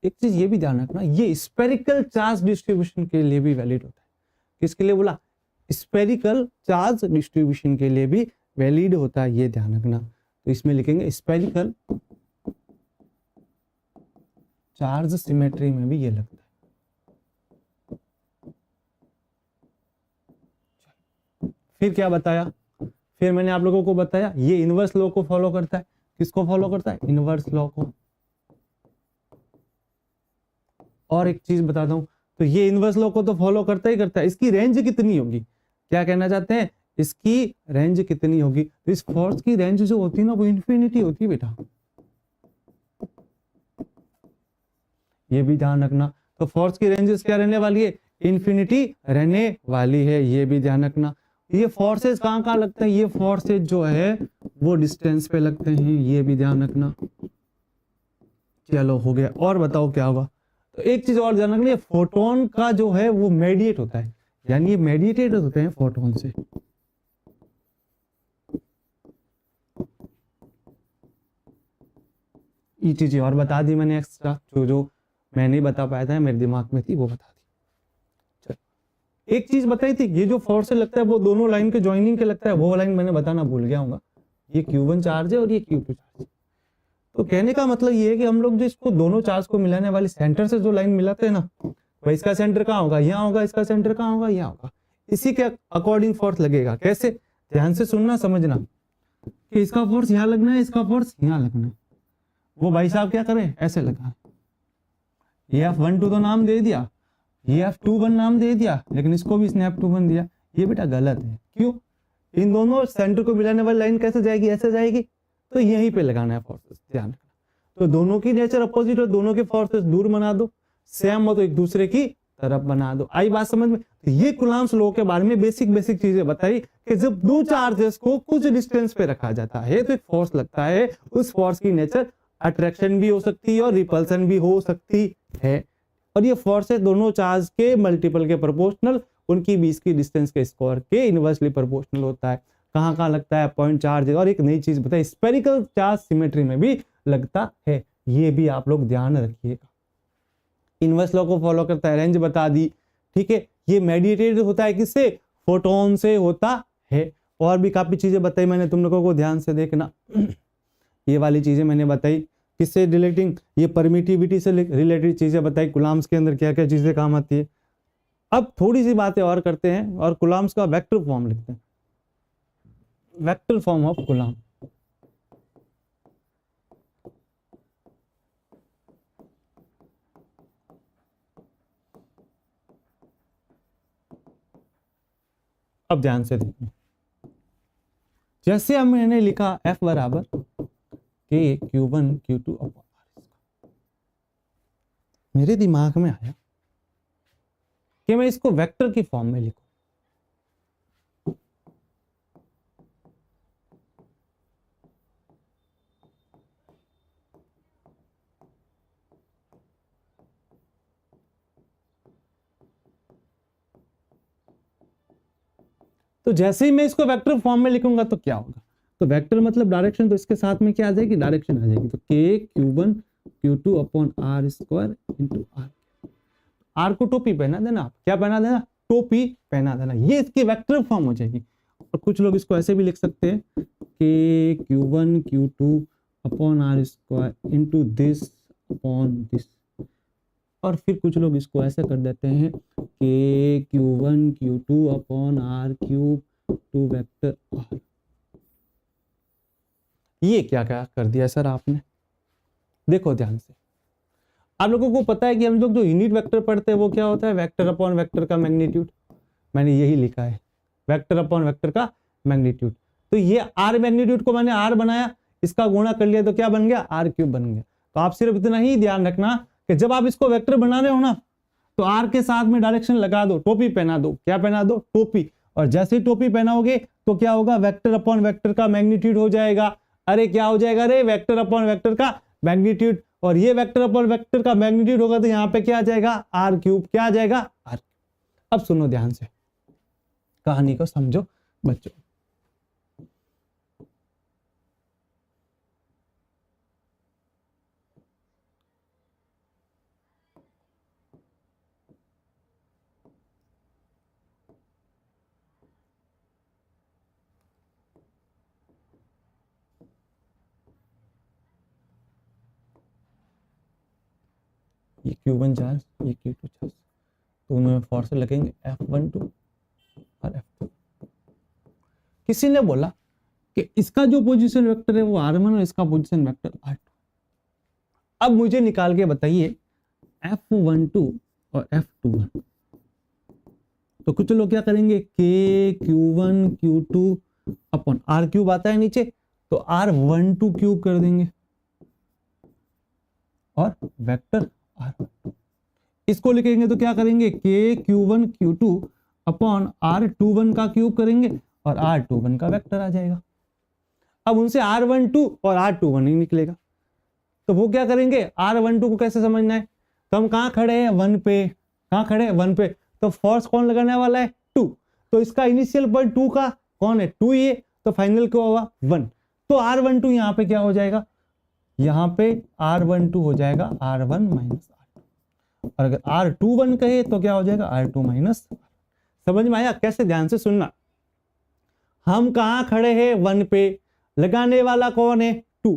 एक चीज ये भी ध्यान रखना, ये स्पेरिकल चार्ज डिस्ट्रीब्यूशन के लिए भी वैलिड होता है। किसके लिए बोला? स्पेरिकल चार्ज डिस्ट्रीब्यूशन के लिए भी वैलिड होता है, ये ध्यान रखना। तो इसमें लिखेंगे स्पेरिकल चार्ज सिमेट्री में भी ये लगता है। फिर क्या बताया? फिर मैंने आप लोगों को बताया ये इनवर्स लॉ को फॉलो करता है। किसको फॉलो करता है? इनवर्स लॉ को। और एक चीज बताता हूं, तो ये इनवर्स लॉ को तो फॉलो करता ही करता है। इसकी रेंज कितनी होगी? क्या कहना चाहते हैं? इसकी रेंज कितनी होगी? तो इस फोर्स की रेंज जो होती है ना, वो इन्फिनिटी होती है बेटा, ये भी ध्यान रखना। तो फोर्स की रेंज क्या रहने वाली है? इन्फिनिटी रहने वाली है, ये भी ध्यान रखना। ये फोर्सेस कहाँ कहाँ लगते हैं? ये फोर्सेस जो है वो डिस्टेंस पे लगते हैं, ये भी ध्यान रखना। चलो हो गया। और बताओ क्या होगा? तो एक चीज और ध्यान रखना, फोटोन का जो है वो मेडिएट होता है, यानी ये मेडिएटेड होते हैं फोटोन से। ये चीजें और बता दी मैंने एक्स्ट्रा, जो मैं नहीं बता पाया था, मेरे दिमाग में थी वो बता दी। चलो एक चीज बताई थी, ये जो फोर्स से लगता है वो दोनों लाइन के ज्वाइनिंग के लगता है, वो लाइन मैंने बताना भूल गया हूँ। ये Q1 चार्ज है और ये Q2 चार्ज है। तो कहने का मतलब ये है कि हम लोग जो इसको दोनों चार्ज को मिलाने वाली सेंटर से जो लाइन मिलाते हैं ना, भाई इसका सेंटर कहाँ होगा? यहाँ होगा। इसका सेंटर कहाँ होगा? यहाँ होगा। इसी के अकॉर्डिंग फोर्स लगेगा। कैसे? ध्यान से सुनना, समझना कि इसका फोर्स यहाँ लगना है, इसका फोर्स यहाँ लगना है। वो भाई साहब क्या करें? ऐसे लगा, ये F12 तो नाम दे दिया, ये F21 नाम दे दिया, लेकिन इसको भी इसने F21 दिया। ये बेटा गलत है। क्यों? इन दोनों सेंटर को मिलाने वाली लाइन कैसे जाएगी? ऐसे जाएगी। तो यहीं पे लगाना है फोर्सेस, ध्यान रखना। तो दोनों की नेचर अपोजिट हो, दोनों के फोर्सेस दूर बना दो, सेम हो तो एक दूसरे की तरफ बना दो। आई बात समझ में? तो ये कुलाम्स लॉ के बारे में बेसिक चीजें बताई कि जब दो चार्जेस को कुछ डिस्टेंस पे रखा जाता है तो एक फोर्स लगता है। उस फोर्स की नेचर अट्रैक्शन भी हो सकती है और रिपल्सन भी हो सकती है। और ये फोर्सेस दोनों चार्ज के मल्टीपल के प्रोपोर्शनल, उनकी बीच की डिस्टेंस के स्क्वायर के इनवर्सली प्रोपोर्शनल होता है। कहाँ कहाँ लगता है? Point charge. और एक नई चीज बताई, स्पेरिकल चार्ज सिमेट्री में भी लगता है, ये भी आप लोग ध्यान रखिएगा। इनवर्स लॉ को फॉलो करता है, रेंज बता दी, ठीक है। ये मेडिएटेड होता है किससे? फोटोन से होता है। और भी काफी चीजें बताई मैंने, तुम लोगों को ध्यान से देखना। ये वाली चीजें मैंने बताई किससे रिलेटिंग? ये परमिटिविटी से रिलेटेड चीजें बताई, कुलाम्स के अंदर क्या क्या चीजें काम आती है। अब थोड़ी सी बातें और करते हैं और कुलाम्स का वेक्टर फॉर्म लिखते हैं। Vector form of कुलाम। अब ध्यान से देखो, जैसे अब मैंने लिखा F बराबर K Q1 Q2 upon R, मेरे दिमाग में आया कि मैं इसको वेक्टर की फॉर्म में लिखूं। तो जैसे ही मैं इसको वेक्टर फॉर्म में लिखूंगा तो क्या होगा? तो वेक्टर मतलब डायरेक्शन, तो इसके साथ में क्या आ जाएगी? डायरेक्शन आ जाएगी। तो K Q1 Q2 upon R square into R। R को टोपी पहना देना। क्या पहना देना? टोपी पहना देना। ये इसकी वेक्टर फॉर्म हो जाएगी। और कुछ लोग इसको ऐसे भी लिख सकते हैं कि Q1 Q2 upon R square into this upon this. और फिर कुछ लोग इसको ऐसे कर देते हैं कि Q1 Q2 upon R cube two vector R। ये क्या क्या कर दिया सर आपने? देखो ध्यान से, आप लोगों को पता है कि हम लोग जो यूनिट वेक्टर पढ़ते हैं वो क्या होता है? वेक्टर अपॉन वेक्टर का मैग्नीट्यूड। मैंने यही लिखा है, वेक्टर अपॉन वेक्टर का मैग्नीट्यूड। तो ये R मैग्नीट्यूड को मैंने R बनाया, इसका गुणा कर लिया तो क्या बन गया? R क्यूब बन गया। तो आप सिर्फ इतना ही ध्यान रखना कि जब आप इसको वेक्टर बना रहे हो ना, तो R के साथ में डायरेक्शन लगा दो, टोपी पहना दो। क्या पहना दो? टोपी। और जैसे ही टोपी पहनाओगे तो क्या होगा? वेक्टर अपॉन वेक्टर का मैग्नीट्यूड हो जाएगा। अरे क्या हो जाएगा? अरे वेक्टर अपॉन वेक्टर का मैग्नीट्यूड। और ये वेक्टर अपॉन वेक्टर का मैग्नीट्यूड होगा तो यहाँ पे क्या आ जाएगा? R cube. क्या आ जाएगा? R। अब सुनो ध्यान से, कहानी को समझो बच्चों। ये Q1 चार्ज, ये Q2 चार्ज, तो उनमें फोर्स लगेंगे F12 और F2। किसी ने बोला कि इसका जो पोजीशन वेक्टर है वो R1 और इसका पोजीशन वेक्टर R2। अब मुझे निकाल के बताइए F12 और F21। तो कुछ लोग क्या करेंगे, K Q1 Q2 upon R cube आता है नीचे, तो R12 क्यूब कर देंगे और वेक्टर R1। इसको लिखेंगे तो क्या करेंगे, K Q1 Q2 upon R21 का क्यूब करेंगे और R21 का वेक्टर आ जाएगा। अब उनसे R12 और R21 ही निकलेगा, तो वो क्या करेंगे, R12 को कैसे समझना है, तो हम कहाँ खड़े हैं, 1 पे, कहाँ खड़े हैं 1 पे, तो फोर्स कौन लगाने वाला है 2, तो इसका इनिशियल पॉइंट 2 का कौन है 2 ही है, तो फाइनल क्या होगा 1। तो R12 यहाँ पे क्या हो जाएगा, यहाँ पे R12 हो जाएगा R1 माइनस R2, और अगर R21 कहे तो क्या हो जाएगा R2 माइनस। समझ में आया, कैसे, ध्यान से सुनना। हम कहाँ खड़े हैं 1 पे, लगाने वाला कौन है 2,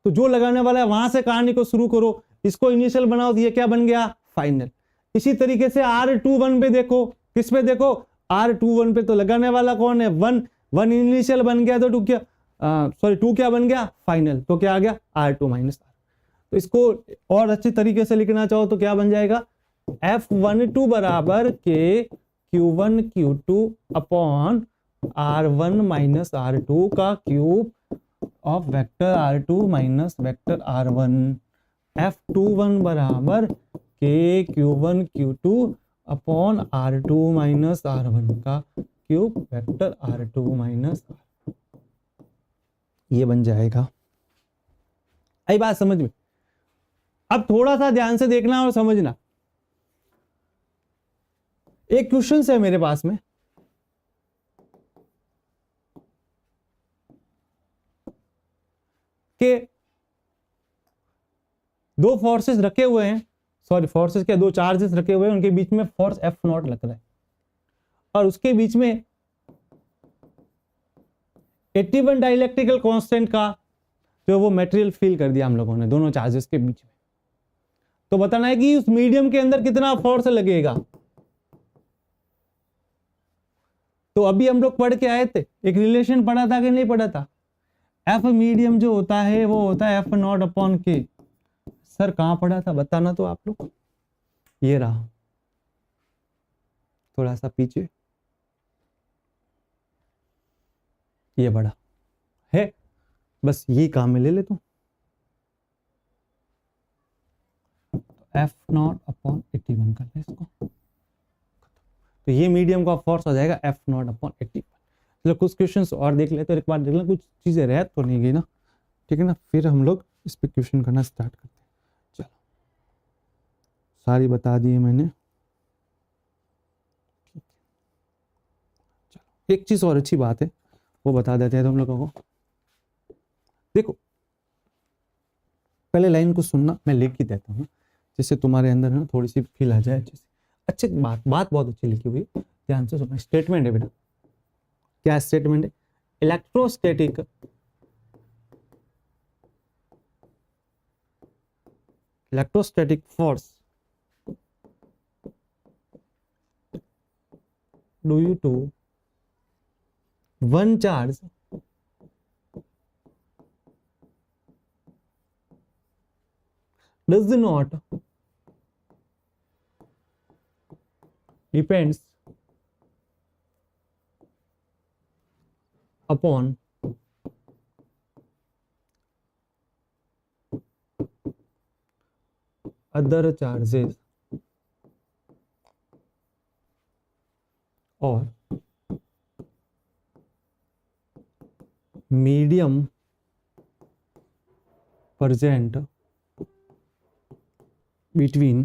तो जो लगाने वाला है वहां से कहानी को शुरू करो, इसको इनिशियल बनाओ, ये क्या बन गया फाइनल। इसी तरीके से R21 पे देखो, किस पे देखो R21 पे, तो लगाने वाला कौन है 1, 1 इनिशियल बन गया तो 2 क्या, सॉरी 2 क्या बन गया फाइनल, तो क्या आ गया R2 माइनस R। तो इसको और अच्छे तरीके से लिखना चाहो तो क्या बन जाएगा, F12 बराबर K Q1 Q2 upon R1 minus R2 का cube of vector R2 minus vector R1। F21 बराबर K Q1 Q2 upon R2 minus R1 का cube vector R2 minus R। ये बन जाएगा। आई बात समझ में। अब थोड़ा सा ध्यान से देखना और समझना। एक क्वेश्चन है मेरे पास में, कि दो फोर्सेस रखे हुए हैं, सॉरी फोर्सेस क्या, दो चार्जेस रखे हुए हैं, उनके बीच में फोर्स F0 लग रहा है और उसके बीच में 81 डाइलेक्ट्रिकल कांस्टेंट का जो वो मटेरियल फील कर दिया हम लोगों ने दोनों चार्जेस के बीच में। तो बताना है कि उस मीडियम के अंदर कितना फोर्स लगेगा। तो अभी हम लोग पढ़ के आए थे, एक रिलेशन पढ़ा था कि नहीं पढ़ा था, एफ मीडियम जो होता है वो होता है F0 अपॉन के। सर कहां पढ़ा था बताना तो आप लोग। ये रहा, थोड़ा सा पीछे, ये बड़ा है, बस यही काम में ले ले तू। F0 अपॉन 81 कर ले इसको, तो ये मीडियम का फोर्स हो जाएगा F0 अपॉन 81। चलो कुछ क्वेश्चंस और देख लेते हैं, एक बार देख लें कुछ चीजें रह तो नहीं गई ना, ठीक है ना, फिर हम लोग इस पे क्वेश्चन करना स्टार्ट करते हैं। चलो सारी बता दी है मैंने। चलो एक चीज और अच्छी बात है वो बता देते हैं तुम लोगों को। देखो पहले लाइन को सुनना, मैं लिख ही देता हूँ जिससे तुम्हारे अंदर ना थोड़ी सी फील आ जाए अच्छे से। अच्छी बात बहुत अच्छी लिखी हुई, ध्यान से सुनना। स्टेटमेंट है बेटा, क्या स्टेटमेंट है, electrostatic force due to one charge does not depends upon other charges or medium present between।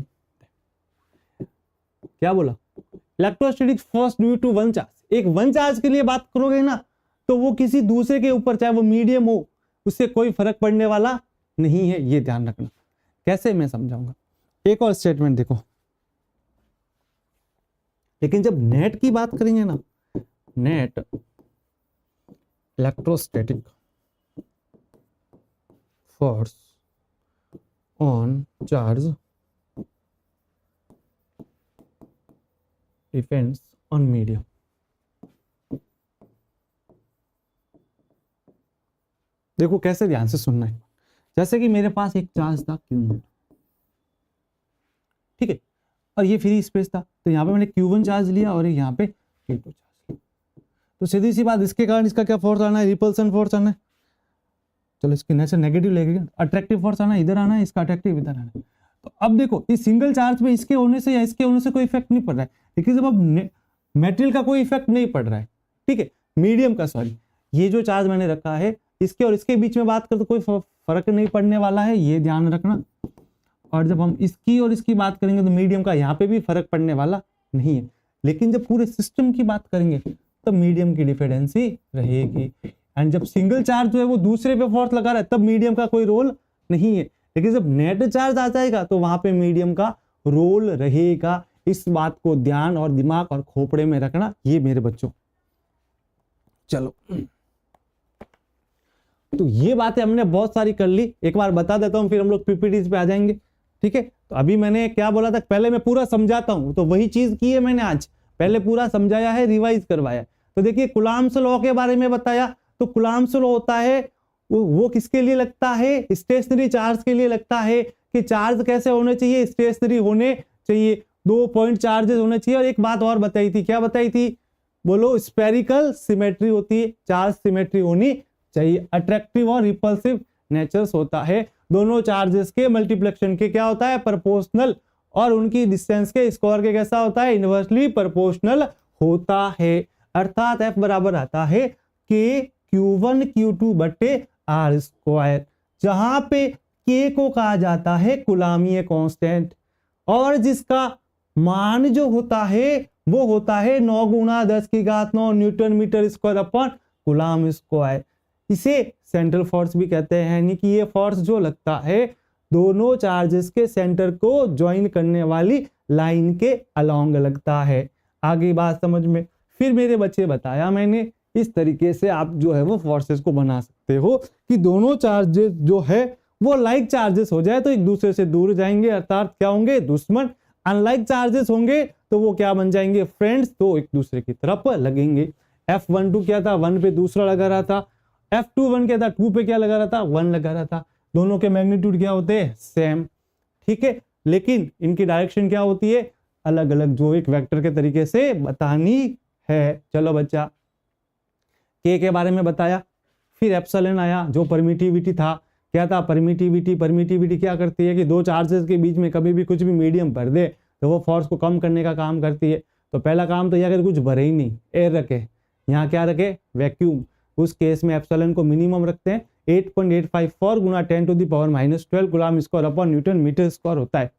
क्या बोला, electrostatic force due to one charge, एक वन चार्ज के लिए बात करोगे ना तो वो किसी दूसरे के ऊपर चाहे वो मीडियम हो उससे कोई फर्क पड़ने वाला नहीं है, ये ध्यान रखना। कैसे मैं समझाऊंगा, एक और स्टेटमेंट देखो। लेकिन जब नेट की बात करेंगे ना, net electrostatic force on charge depends on medium. देखो कैसे, ध्यान से सुनना है। जैसे कि मेरे पास एक चार्ज था Q1, ठीक है, और ये फ्री स्पेस था, तो यहाँ पे मैंने Q1 चार्ज लिया और यहाँ पे Q2 चार्ज लिया। तो सीधी सी बात, इसके कारण इसका क्या फोर्स आना है, रिपल्सन फोर्स आना है। चलो इसके नेचर नेगेटिव लगेगा, अट्रैक्टिव फोर्स आना इधर आना है, इसका अट्रैक्टिव इधर आना है। तो अब देखो इस सिंगल चार्ज पे इसके होने से या इसके होने से कोई इफेक्ट नहीं पड़ रहा है, लेकिन जब अब मेटेरियल का कोई इफेक्ट नहीं पड़ रहा है, ठीक है, मीडियम का, सॉरी, ये जो चार्ज मैंने रखा है इसके और इसके बीच में बात कर तो कोई फर्क नहीं पड़ने वाला है, ये ध्यान रखना। और जब हम इसकी और इसकी बात करेंगे तो मीडियम का यहाँ पे भी फर्क पड़ने वाला नहीं है, लेकिन जब पूरे सिस्टम की बात करेंगे तो मीडियम की डिपेंडेंसी रहेगी। एंड जब सिंगल चार्ज जो है वो दूसरे पे फोर्स लगा रहा है तब मीडियम का कोई रोल नहीं है, लेकिन जब नेट चार्ज आ जाएगा तो वहां पे मीडियम का रोल रहेगा। इस बात को ध्यान और दिमाग और खोपड़े में रखना ये मेरे बच्चों। चलो तो ये बातें हमने बहुत सारी कर ली, एक बार बता देता हूं फिर हम लोग पीपीटीज पे आ जाएंगे, ठीक है। तो अभी मैंने क्या बोला था, पहले मैं पूरा समझाता हूं, तो वही चीज की है मैंने आज, पहले पूरा समझाया है, रिवाइज करवाया। तो देखिए कुलाम्ब्स लॉ के बारे में बताया, तो कुलाम्ब्स लॉ होता है वो किसके लिए लगता है, स्टेशनरी चार्ज के लिए लगता है, कि चार्ज कैसे होने चाहिए, स्टेशनरी होने चाहिए, 2 पॉइंट चार्जेस होने चाहिए। और एक बात और बताई थी, क्या बताई थी, बोलो, स्पेरिकल सिमेट्री होती है, चार्ज सिमेट्री होनी चाहिए, अट्रैक्टिव और रिपल्सिव नेचर्स होता है, दोनों चार्जेस के मल्टीप्लिकेशन के क्या होता है, प्रोपोर्शनल, और उनकी डिस्टेंस के स्क्वायर के कैसा होता है, इनवर्सली प्रोपोर्शनल होता है। अर्थात F बराबर आता है K Q1 Q2 बट्टे R स्क्वायर, जहां पे K को कहा जाता है कुलाम्बीय कांस्टेंट, और जिसका मान जो होता है वो होता है 9 गुणा 10 की घात 9 newton metre square upon coulomb square. इसे सेंट्रल फोर्स भी कहते हैं, यानी कि ये फोर्स जो लगता है दोनों चार्जेस के सेंटर को ज्वाइन करने वाली लाइन के अलोंग लगता है। आगे बात समझ में। फिर मेरे बच्चे बताया मैंने, इस तरीके से आप जो है वो फोर्सेस को बना सकते हो कि दोनों चार्जेस जो है वो लाइक चार्जेस हो जाए तो एक दूसरे से दूर जाएंगे, अर्थात क्या होंगे, दुश्मन। अनलाइक चार्जेस होंगे तो वो क्या बन जाएंगे, फ्रेंड्स, तो एक दूसरे की तरफ लगेंगे। F12 क्या था, 1 पे दूसरा लगा रहा था, F21 क्या था, 2 पे क्या लगा रहा था, 1 लगा रहा था। दोनों के मैग्नीट्यूड क्या होते हैं, सेम, ठीक है, लेकिन इनकी डायरेक्शन क्या होती है, अलग अलग, जो एक वेक्टर के तरीके से बतानी है। चलो बच्चा, K के बारे में बताया, फिर एप्सिलॉन आया जो परमिटिविटी था। क्या था, परमिटिविटी क्या करती है कि दो चार्जेस के बीच में कभी भी कुछ भी मीडियम भर दे तो वो फोर्स को कम करने का काम करती है। तो पहला काम तो यह अगर कुछ भरे ही नहीं, एयर रखे, यहाँ क्या रखे, वैक्यूम, उस केस में एप्सिलॉन को मिनिमम रखते हैं, 8.854 गुना 10⁻⁻12 coulomb square upon newton metre square होता है,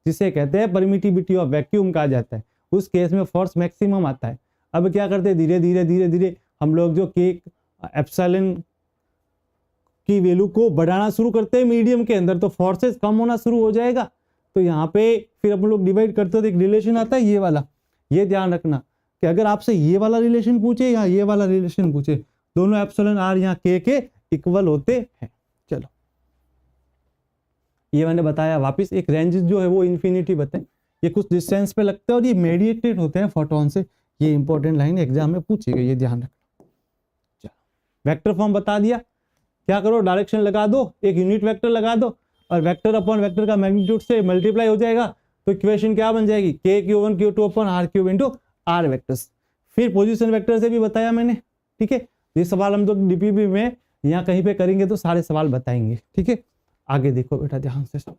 जिसे कहते हैं परमिटिविटी ऑफ वैक्यूम कहा जाता है। उस केस में फोर्स मैक्सिमम आता है। अब क्या करते हैं, धीरे धीरे हम लोग जो के एप्सिलॉन की वैल्यू को बढ़ाना शुरू करते हैं मीडियम के अंदर, तो फोर्सेस कम होना शुरू हो जाएगा। तो यहाँ पे फिर अपन लोग डिवाइड करते हो तो एक रिलेशन आता है ये वाला। ये ध्यान रखना कि अगर आपसे ये वाला रिलेशन पूछे या ये वाला रिलेशन पूछे, दोनों एप्सिलॉन आर यहाँ के इक्वल होते हैं। चलो ये मैंने बताया। वापिस एक रेंज जो है वो इन्फिनिटी बताए, ये कुछ डिस्टेंस पे लगते हैं और ये मेडिएटेड होते हैं फोटोन से। ये इंपॉर्टेंट लाइन एग्जाम में पूछी गई, ये ध्यान रखना। चलो वेक्टर फॉर्म बता दिया, क्या करो, डायरेक्शन लगा दो, एक यूनिट वेक्टर लगा दो और वेक्टर अपॉन वेक्टर का मैग्नीट्यूड से मल्टीप्लाई हो जाएगा, तो इक्वेशन क्या बन जाएगी, K Q1 Q2 upon R cube into R vectors. फिर पोजीशन वेक्टर से भी बताया मैंने, ठीक है। ये सवाल हम लोग डीपीबी में यहाँ कहीं पे करेंगे तो सारे सवाल बताएंगे, ठीक है। आगे देखो बेटा, ध्यान से समझो।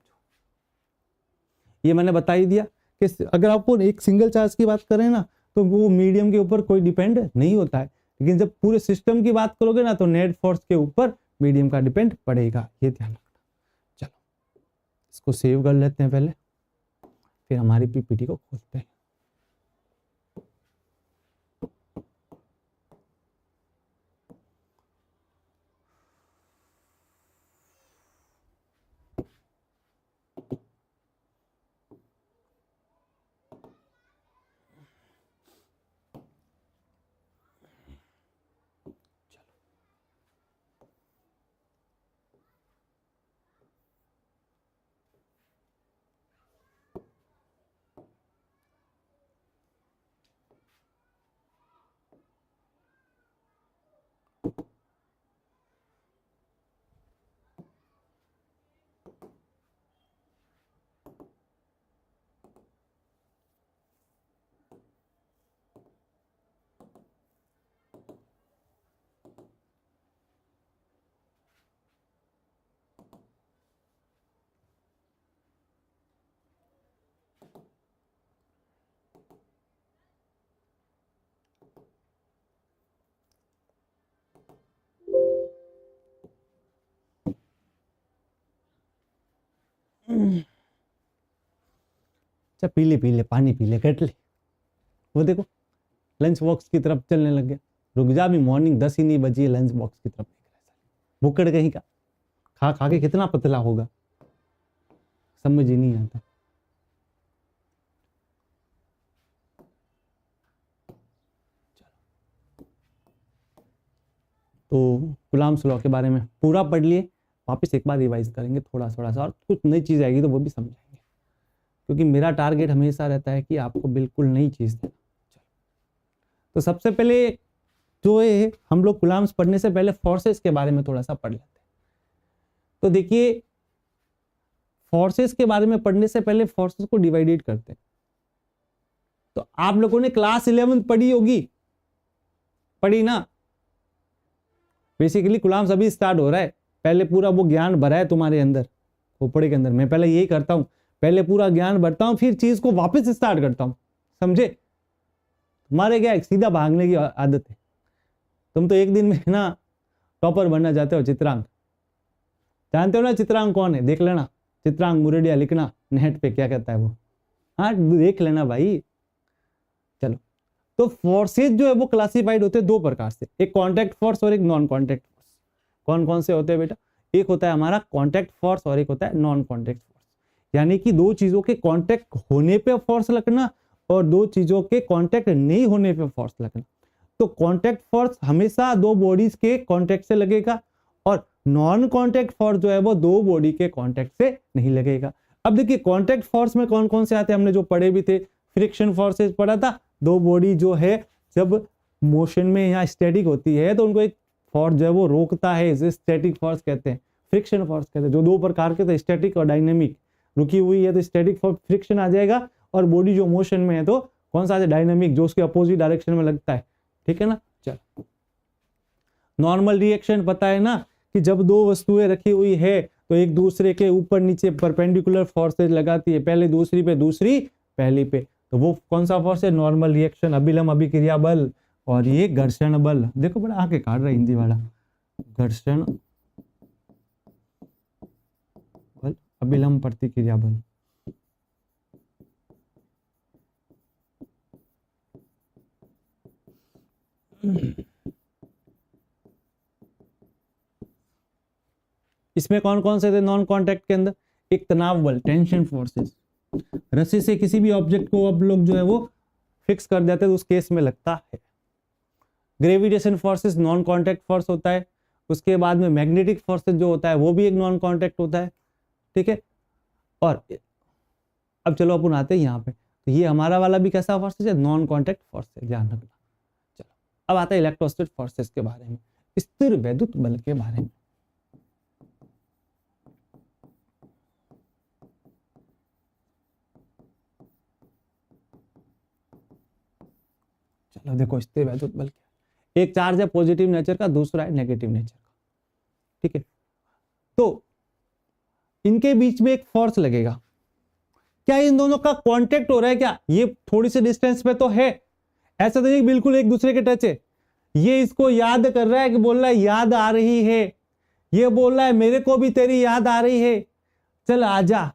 ये मैंने बता ही दिया कि अगर आपको एक सिंगल चार्ज की बात करें ना तो वो मीडियम के ऊपर कोई डिपेंड नहीं होता है, लेकिन जब पूरे सिस्टम की बात करोगे ना तो नेट फोर्स के ऊपर मीडियम का डिपेंड पड़ेगा, ये ध्यान रखना। चलो इसको सेव कर लेते हैं पहले, फिर हमारी पीपीटी को खोलते हैं। अच्छा पी ले पानी पी ले, कट ले। वो देखो लंच बॉक्स की तरफ चलने लग गया। रुक जा, अभी मॉर्निंग 10 ही नहीं बजी है, लंच बॉक्स की तरफ देख रहा है। भुक्कड़ कहीं का, खा खा के कितना पतला होगा, समझ ही नहीं आता। तो गुलाम्स लॉ के बारे में पूरा पढ़ लिए, वापस एक बार रिवाइज करेंगे थोड़ा थोड़ा सा, और कुछ नई चीज आएगी तो वो भी समझाएंगे, क्योंकि मेरा टारगेट हमेशा रहता है कि आपको बिल्कुल नई चीज देना। तो सबसे पहले जो है, हम लोग गुलाम्स पढ़ने से पहले फोर्सेस के बारे में थोड़ा सा पढ़ लेते हैं। तो देखिए, फोर्सेस के बारे में पढ़ने से पहले फोर्सेस को डिवाइडेड करते हैं। तो आप लोगों ने क्लास 11 पढ़ी होगी, पढ़ी ना? बेसिकली गुलाम्स अभी स्टार्ट हो रहा है, पहले पूरा वो ज्ञान भरा है तुम्हारे अंदर खोपड़े के अंदर। मैं पहले यही करता हूं, पहले पूरा ज्ञान भरता हूं, फिर चीज को वापस स्टार्ट करता हूं, समझे? तुम्हारे क्या एक सीधा भागने की आदत है। तुम तो एक दिन में ना टॉपर बनना चाहते हो। चित्रांक जानते हो ना? चित्रांक कौन है? देख लेना, चित्रांक मुरेडिया लिखना नेट पे, क्या कहता है वो, हाँ देख लेना भाई। चलो, तो फोर्सेज जो है वो क्लासिफाइड होते हैं दो प्रकार से, एक कॉन्टैक्ट फोर्स और एक नॉन कॉन्टैक्ट फोर्स। कौन कौन से होते हैं बेटा? एक होता है हमारा कॉन्टैक्ट फोर्स और एक होता है नॉन कॉन्टैक्ट फोर्स। यानी कि दो चीजों के कॉन्टैक्ट होने पे फोर्स लगना और दो चीजों के कॉन्टैक्ट नहीं होने पे फोर्स लगना। तो कॉन्टैक्ट फोर्स हमेशा दो बॉडीज के कॉन्टैक्ट से लगेगा, और नॉन कॉन्टैक्ट फोर्स जो है वो दो बॉडी के कॉन्टैक्ट से नहीं लगेगा। अब देखिए, कॉन्टैक्ट फोर्स में कौन कौन से आते हैं, हमने जो पढ़े भी थे, फ्रिक्शन फोर्सेज पढ़ा था। दो बॉडी जो है जब मोशन में या स्टैटिक होती है तो उनको एक फोर्स जो है वो रोकता है, इसे स्टैटिक फोर्स कहते हैं, फ्रिक्शन फोर्स कहते हैं। जो दो प्रकार के थे, स्टैटिक और डायनेमिक। रुकी हुई है तो स्टैटिक फोर्स फ्रिक्शन आ जाएगा, और बॉडी जो मोशन में है तो कौन सा? डायनेमिक, जो उसके अपोजिट डायरेक्शन में लगता है। ठीक है ना? चलो, नॉर्मल रिएक्शन पता है ना, कि जब दो वस्तुएं रखी हुई है तो एक दूसरे के ऊपर नीचे परपेंडिकुलर फोर्सेज लगाती है, पहले दूसरी पे, दूसरी पहली पे। तो वो कौन सा फोर्स है? नॉर्मल रिएक्शन, अभिलंब अभिक्रिया बल, और ये घर्षण बल। देखो बड़ा आके काट रहा है हिंदी वाला, घर्षण बल, अभिलंब प्रतिक्रिया बल। इसमें कौन कौन से थे नॉन कॉन्टैक्ट के अंदर? एक तनाव बल, टेंशन फोर्सेस, रस्सी से किसी भी ऑब्जेक्ट को अब लोग जो है वो फिक्स कर देते हैं तो उस केस में लगता है। Gravitation forces non contact force होता है। उसके बाद में मैग्नेटिक फोर्सेस जो होता है वो भी एक नॉन कॉन्टैक्ट होता है। ठीक है, और अब चलो अपन आते हैं यहाँ पे, तो ये हमारा वाला भी कैसा फोर्सेस है? नॉन कॉन्टैक्ट फोर्स है, ध्यान रखना। चलो, अब आता है इलेक्ट्रोस्टैटिक फोर्सेस के बारे में, स्थिर वैद्युत बल के बारे में। चलो देखो, स्थिर वैद्युत बल क्या? एक चार्ज है पॉजिटिव नेचर का, दूसरा है नेगेटिव नेचर का। ठीक है, तो इनके बीच में एक फोर्स लगेगा। क्या इन दोनों का कांटेक्ट हो रहा है क्या? ये थोड़ी सी डिस्टेंस पे तो है, ऐसा तो नहीं बिल्कुल एक दूसरे के टच है। ये इसको याद कर रहा है कि बोल रहा है याद आ रही है, ये बोल रहा है मेरे को भी तेरी याद आ रही है, चल आजा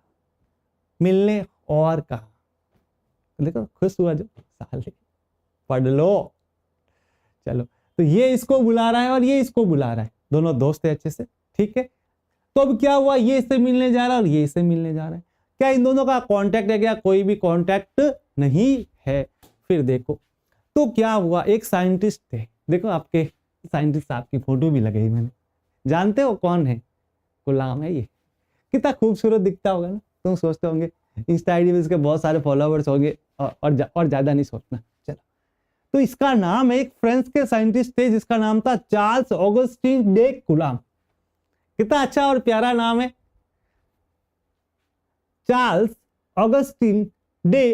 मिलने। और कहा, देखो खुश हुआ जो साले, पढ़ लो। चलो, तो ये इसको बुला रहा है और ये इसको बुला रहा है, दोनों दोस्त है अच्छे से। ठीक है, तो अब क्या हुआ? ये इससे मिलने जा रहा है और ये इससे मिलने जा रहा है। क्या इन दोनों का कांटेक्ट है क्या? कोई भी कांटेक्ट नहीं है। फिर देखो तो क्या हुआ, एक साइंटिस्ट थे, देखो आपके साइंटिस्ट साहब की फोटो भी लगाई मैंने, जानते हो कौन है? गुलाम है। ये कितना खूबसूरत दिखता होगा ना, तुम सोचते होंगे इंस्टा आईडी में इसके बहुत सारे फॉलोवर्स होंगे, और ज्यादा नहीं सोचना। चलो, तो इसका नाम है, एक फ्रांस के साइंटिस्ट थे जिसका नाम था चार्ल्स ऑगस्टीन डे गुलाम। कितना अच्छा और प्यारा नाम है, चार्ल्स ऑगस्टीन डे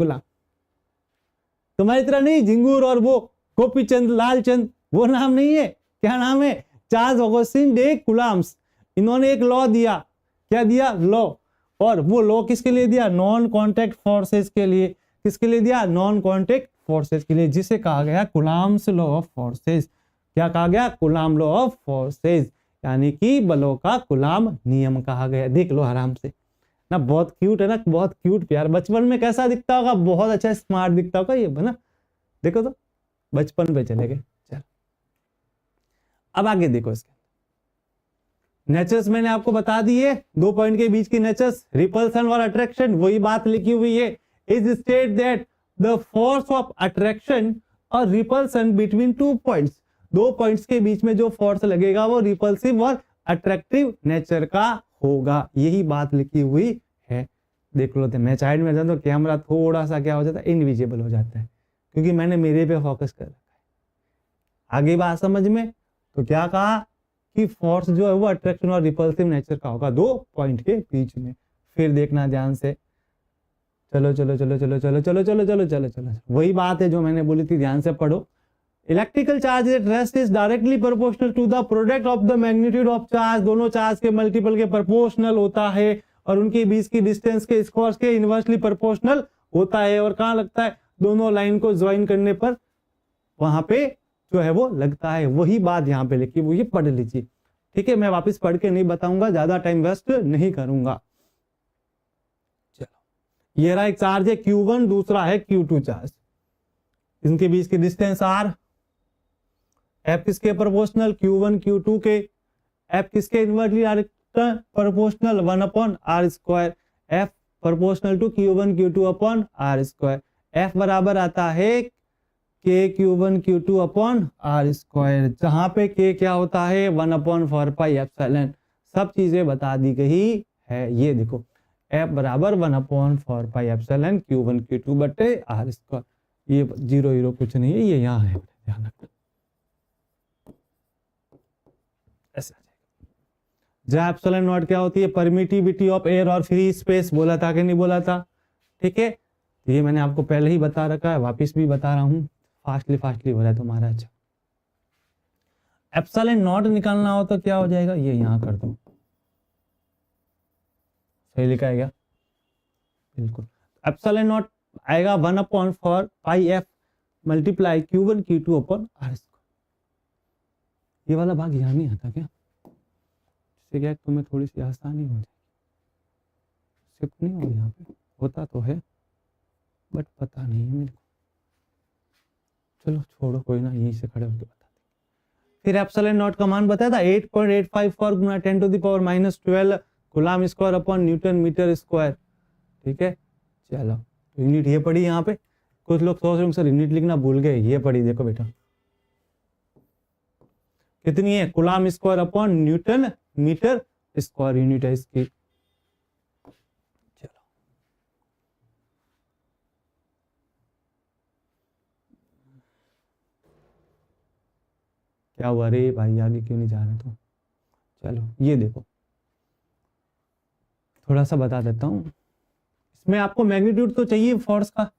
गुलाम। तुम्हारी तरह नहीं झिंगूर और वो गोपीचंद लालचंद, वो नाम नहीं है। क्या नाम है? Charles Augustin day Coulomb's. इन्होंने एक लॉ दिया। क्या दिया? लॉ। और वो लॉ किसके लिए दिया? नॉन कॉन्टैक्ट फोर्सेस के लिए। किसके लिए दिया? नॉन कॉन्टैक्ट फोर्सेस के लिए, जिसे कहा गया कूलम्ब्स लॉ ऑफ फोर्सेस। क्या कहा गया? कूलम्ब लॉ ऑफ फोर्सेस, यानी कि बलों का कूलम्ब नियम कहा गया। देख लो आराम से ना, बहुत क्यूट है ना, बहुत क्यूट प्यार। बचपन में कैसा दिखता होगा? बहुत अच्छा स्मार्ट दिखता होगा ये ना। देखो तो बचपन पे चले गए। चल अब आगे देखो, इसके नेचर्स मैंने आपको बता दी है, 2 पॉइंट के बीच की नेचर्स, रिपल्सन और अट्रैक्शन, वही बात लिखी हुई है। Is state that the force of attraction और रिपल्सन बिटवीन 2 पॉइंट्स, 2 पॉइंट्स के बीच में जो फोर्स लगेगा वो रिपल्सिव और अट्रैक्टिव नेचर का होगा। यही बात लिखी हुई है। देख लो, मैं साइड में जाता तो कैमरा थोड़ा सा क्या हो जाता है? इनविजिबल हो जाता है, क्योंकि मैंने मेरे पे फोकस कर रखा है। आगे बात समझ में? तो क्या कहा कि फोर्स जो है वो अट्रैक्शन और रिपल्सिव नेचर का होगा 2 पॉइंट के बीच में। फिर देखना ध्यान से, चलो चलो चलो चलो चलो चलो चलो चलो चलो चलो, वही बात है जो मैंने बोली थी, ध्यान से पढ़ो। Electrical charge at rest is directly proportional to the product of the magnitude of charge. दोनों चार्ज के मल्टीपल के प्रोपोर्शनल होता है और उनके बीच की डिस्टेंस के स्क्वायर के इनवर्सली प्रोपोर्शनल होता है। और कहाँ लगता है? दोनों लाइन को ज्वाइन करने पर वहां पे जो है वो लगता है। वही बात यहाँ पे लिखी हुई है, पढ़ लीजिए। ठीक है, मैं वापस पढ़ के नहीं बताऊंगा, ज्यादा टाइम वेस्ट नहीं करूंगा। चलो, ये रहा एक चार्ज है Q1, दूसरा है Q2 चार्ज। इनके बीच की डिस्टेंस R। F किसके प्रोपोर्शनल? Q1 Q2 के। F किसके inversely proportional? 1/r²। F proportional to Q1 Q2/r²। F बराबर आता है K Q1 Q2/r², जहां पे K क्या होता है? 1/4πε। सब चीजें बता दी गई है। ये देखो, F बराबर 1/4πε Q1 Q2/r²। ये 0 0 कुछ नहीं है, ये यहाँ है, ध्यान रखना। ऐसा जहां एप्सिलॉन नॉट क्या होती है? परमिटिविटी ऑफ एयर और फ्री स्पेस। बोला था कि नहीं बोला था? ठीक है, ये मैंने आपको पहले ही बता रखा है, वापस भी बता रहा हूं। फास्टली हो रहा है तुम्हारा। अच्छा, एप्सिलॉन नॉट निकालना हो तो क्या हो जाएगा? ये यहां कर दो। सही लिखा है क्या? बिल्कुल। एप्सिलॉन नॉट आएगा 1/4πf मल्टीप्लाई Q1 Q2/r²। ये वाला भाग यहां नहीं आता क्या? इससे क्या तुम्हें थोड़ी सी आसानी हो जाएगी। शिफ्ट नहीं हो, यहाँ पे होता तो है बट पता नहीं है मेरे को। चलो छोड़ो, कोई ना, यहीं से खड़े होकर बता दें। फिर एप्सिलॉन नॉट का मान बताया था 8.854 गुना 10⁻12 coulomb square upon newton metre square. ठीक है, चलो तो यूनिट ये पढ़ी। यहाँ पे कुछ लोग सोच रहे हैं सर यूनिट लिखना भूल गए, ये पढ़ी। देखो बेटा कितनी है? Coulomb square upon newton metre square unit है इसकी। चलो क्या हुआ रे भाई, आगे क्यों नहीं जा रहे? तो चलो ये देखो, थोड़ा सा बता देता हूं। इसमें आपको मैग्नीट्यूड तो चाहिए फोर्स का,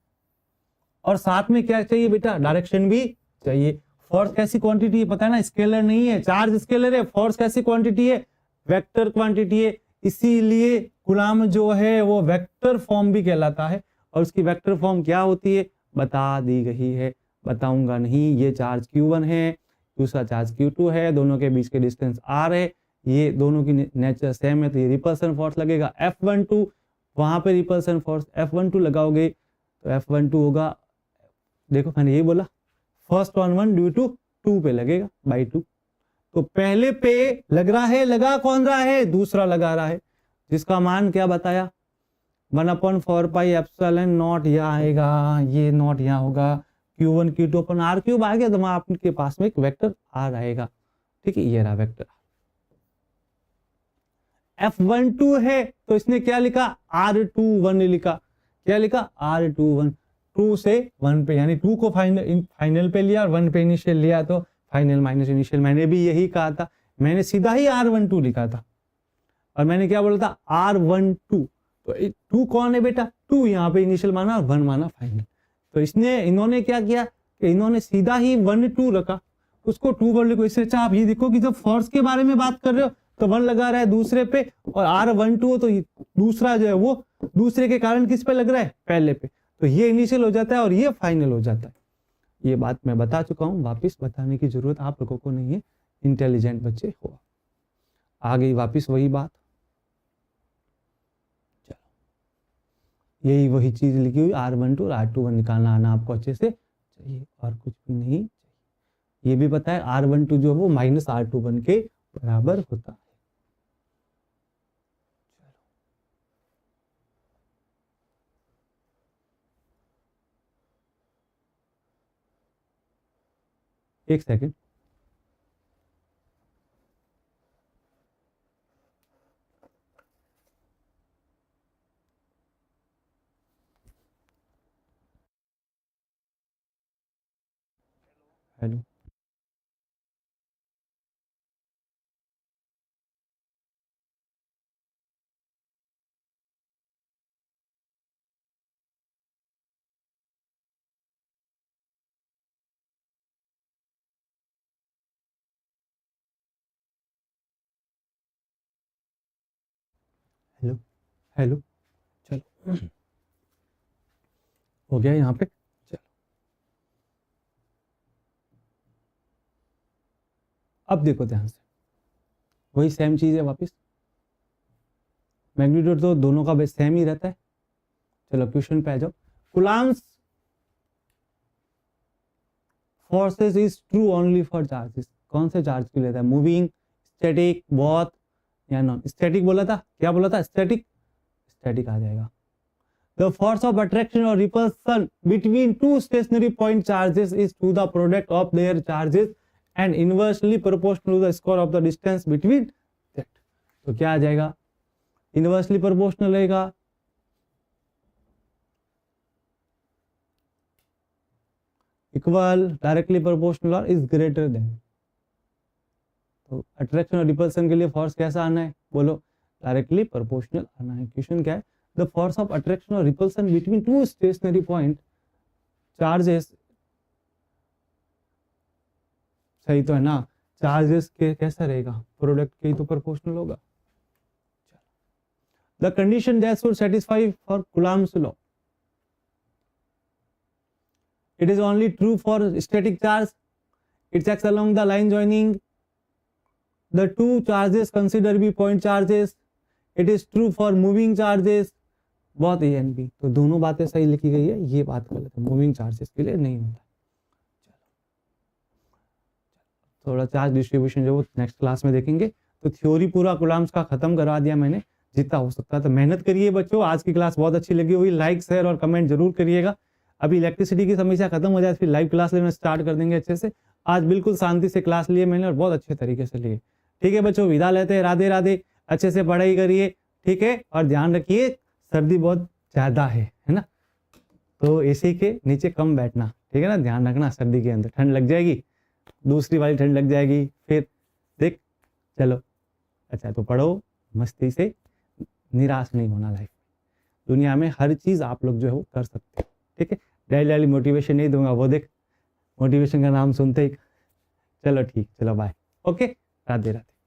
और साथ में क्या चाहिए बेटा? डायरेक्शन भी चाहिए। फोर्स कैसी क्वांटिटी है पता है ना? स्केलर नहीं है, चार्ज स्केलर है। फोर्स कैसी क्वांटिटी है? वेक्टर क्वांटिटी है। इसीलिए कूलम्ब जो है वो वेक्टर फॉर्म भी कहलाता है। और उसकी वेक्टर फॉर्म क्या होती है बता दी गई है, बताऊंगा नहीं। ये चार्ज Q1 है, दूसरा चार्ज Q2 है, दोनों के बीच के डिस्टेंस R है। ये दोनों की नेचर सेम है, तो ये रिपल्सन फोर्स लगेगा F12। वहां पे रिपल्सन फोर्स F12 लगाओगे तो F12 होगा, देखो मैंने ये बोला, फर्स्ट ऑन 1 ड्यू टू 2 पे लगेगा बाई 2। तो पहले पे लग रहा है, लगा कौन रहा है? दूसरा लगा रहा है, जिसका मान क्या बताया? 1/4πε0 यहाँ आएगा, ये नॉट यहाँ होगा। Q1 Q2/r³ आ गया, तो वहां आपके पास में एक वेक्टर R आएगा। ठीक है, ये रहा वेक्टर। F12 है तो इसने क्या लिखा? R21 लिखा। क्या लिखा? R21। 2 से 1 पे, यानी 2 को फाइनल पे लिया और 1 पे इनिशियल लिया, तो फाइनल माइनस इनिशियल। मैंने भी यही कहा था, मैंने सीधा ही R12 लिखा था। और मैंने क्या बोला था? R12। तो 2 कौन है बेटा? 2 यहाँ पे इनिशियल माना और 1 माना फाइनल। तो इन्होंने क्या किया कि इन्होंने सीधा ही 1 2 रखा, उसको 2 1 लिखो। इससे अच्छा आप ये देखो कि जब फोर्स के बारे में बात कर रहे हो तो 1 लगा रहा है दूसरे पे, और R12 तो दूसरा जो है वो दूसरे के कारण किस पे लग रहा है, पहले पे। तो ये इनिशियल हो जाता है और ये फाइनल हो जाता है। ये बात मैं बता चुका हूं, वापस बताने की जरूरत आप लोगों को नहीं है, इंटेलिजेंट बच्चे हो। आ गई वापस वही बात। चलो, यही वही चीज लिखी हुई, R12 और R21 निकालना आना आपको अच्छे से चाहिए, और कुछ भी नहीं चाहिए। ये भी पता है R12 जो है वो -R21 के बराबर होता है। एक सेकेंड, हेलो हेलो हेलो, चलो हो गया यहाँ पे। चलो अब देखो ध्यान से, वही सेम चीज है वापस, मैग्नीट्यूड तो दोनों का बेस सेम ही रहता है। चलो क्वेश्चन पे आ जाओ। Coulomb's forces is true only for charges. कौन से चार्ज के लिए था, मूविंग, स्टैटिक, बोथ या नॉन स्टैटिक बोला था, क्या बोला था, स्टैटिक, स्टैटिक आ जाएगा। द फोर्स ऑफ अट्रैक्शन और repulsion between two stationary point charges is to the product of their charges and inversely proportional to the square of the distance between that. तो क्या आ जाएगा, इनवर्सली प्रोपोर्शनल रहेगा, इक्वल, डायरेक्टली प्रोपोर्शनल और इज ग्रेटर देन। तो अट्रैक्शन और रिपल्सन के लिए फोर्स कैसा आना है, बोलो, डायरेक्टली प्रोपोर्शनल आना है। क्वेश्चन क्या है, द फोर्स ऑफ अट्रैक्शन और repulsion between two stationary point charges, सही तो है ना, चार्जेस के कैसा रहेगा, प्रोडक्ट के ही तो प्रोपोर्शनल होगा। The condition that should satisfy for Coulomb's law, it is only true for static charge, it acts along the line joining the two charges considered to be point charges, it is true for moving charges, both A and B। तो दोनों बातें सही लिखी गई है, ये बात गलत है, मूविंग चार्जेस के लिए नहीं होता। थोड़ा चार्ज डिस्ट्रीब्यूशन जो नेक्स्ट क्लास में देखेंगे। तो थ्योरी पूरा कूलम्ब्स का खत्म करवा दिया मैंने जितना हो सकता है। तो मेहनत करिए बच्चों, आज की क्लास बहुत अच्छी लगी हुई, लाइक शेयर और कमेंट जरूर करिएगा। अभी इलेक्ट्रिसिटी की समस्या खत्म हो जाए फिर लाइव क्लास लेना स्टार्ट कर देंगे अच्छे से। आज बिल्कुल शांति से क्लास लिए मैंने और बहुत अच्छे तरीके से लिए। ठीक है बच्चों, विदा लेते हैं, राधे राधे, अच्छे से पढ़ाई करिए, ठीक है, और ध्यान रखिए सर्दी बहुत ज्यादा है ना, तो एसी के नीचे कम बैठना, ठीक है ना, ध्यान रखना, सर्दी के अंदर ठंड लग जाएगी, दूसरी वाली ठंड लग जाएगी फिर देख। चलो अच्छा, तो पढ़ो मस्ती से, निराश नहीं होना लाइफ में, दुनिया में हर चीज आप लोग जो है वो कर सकते हैं, ठीक है। डेली मोटिवेशन नहीं दूंगा, वो देख मोटिवेशन का नाम सुनते ही, चलो ठीक, चलो बाय, ओके, राधे राधे।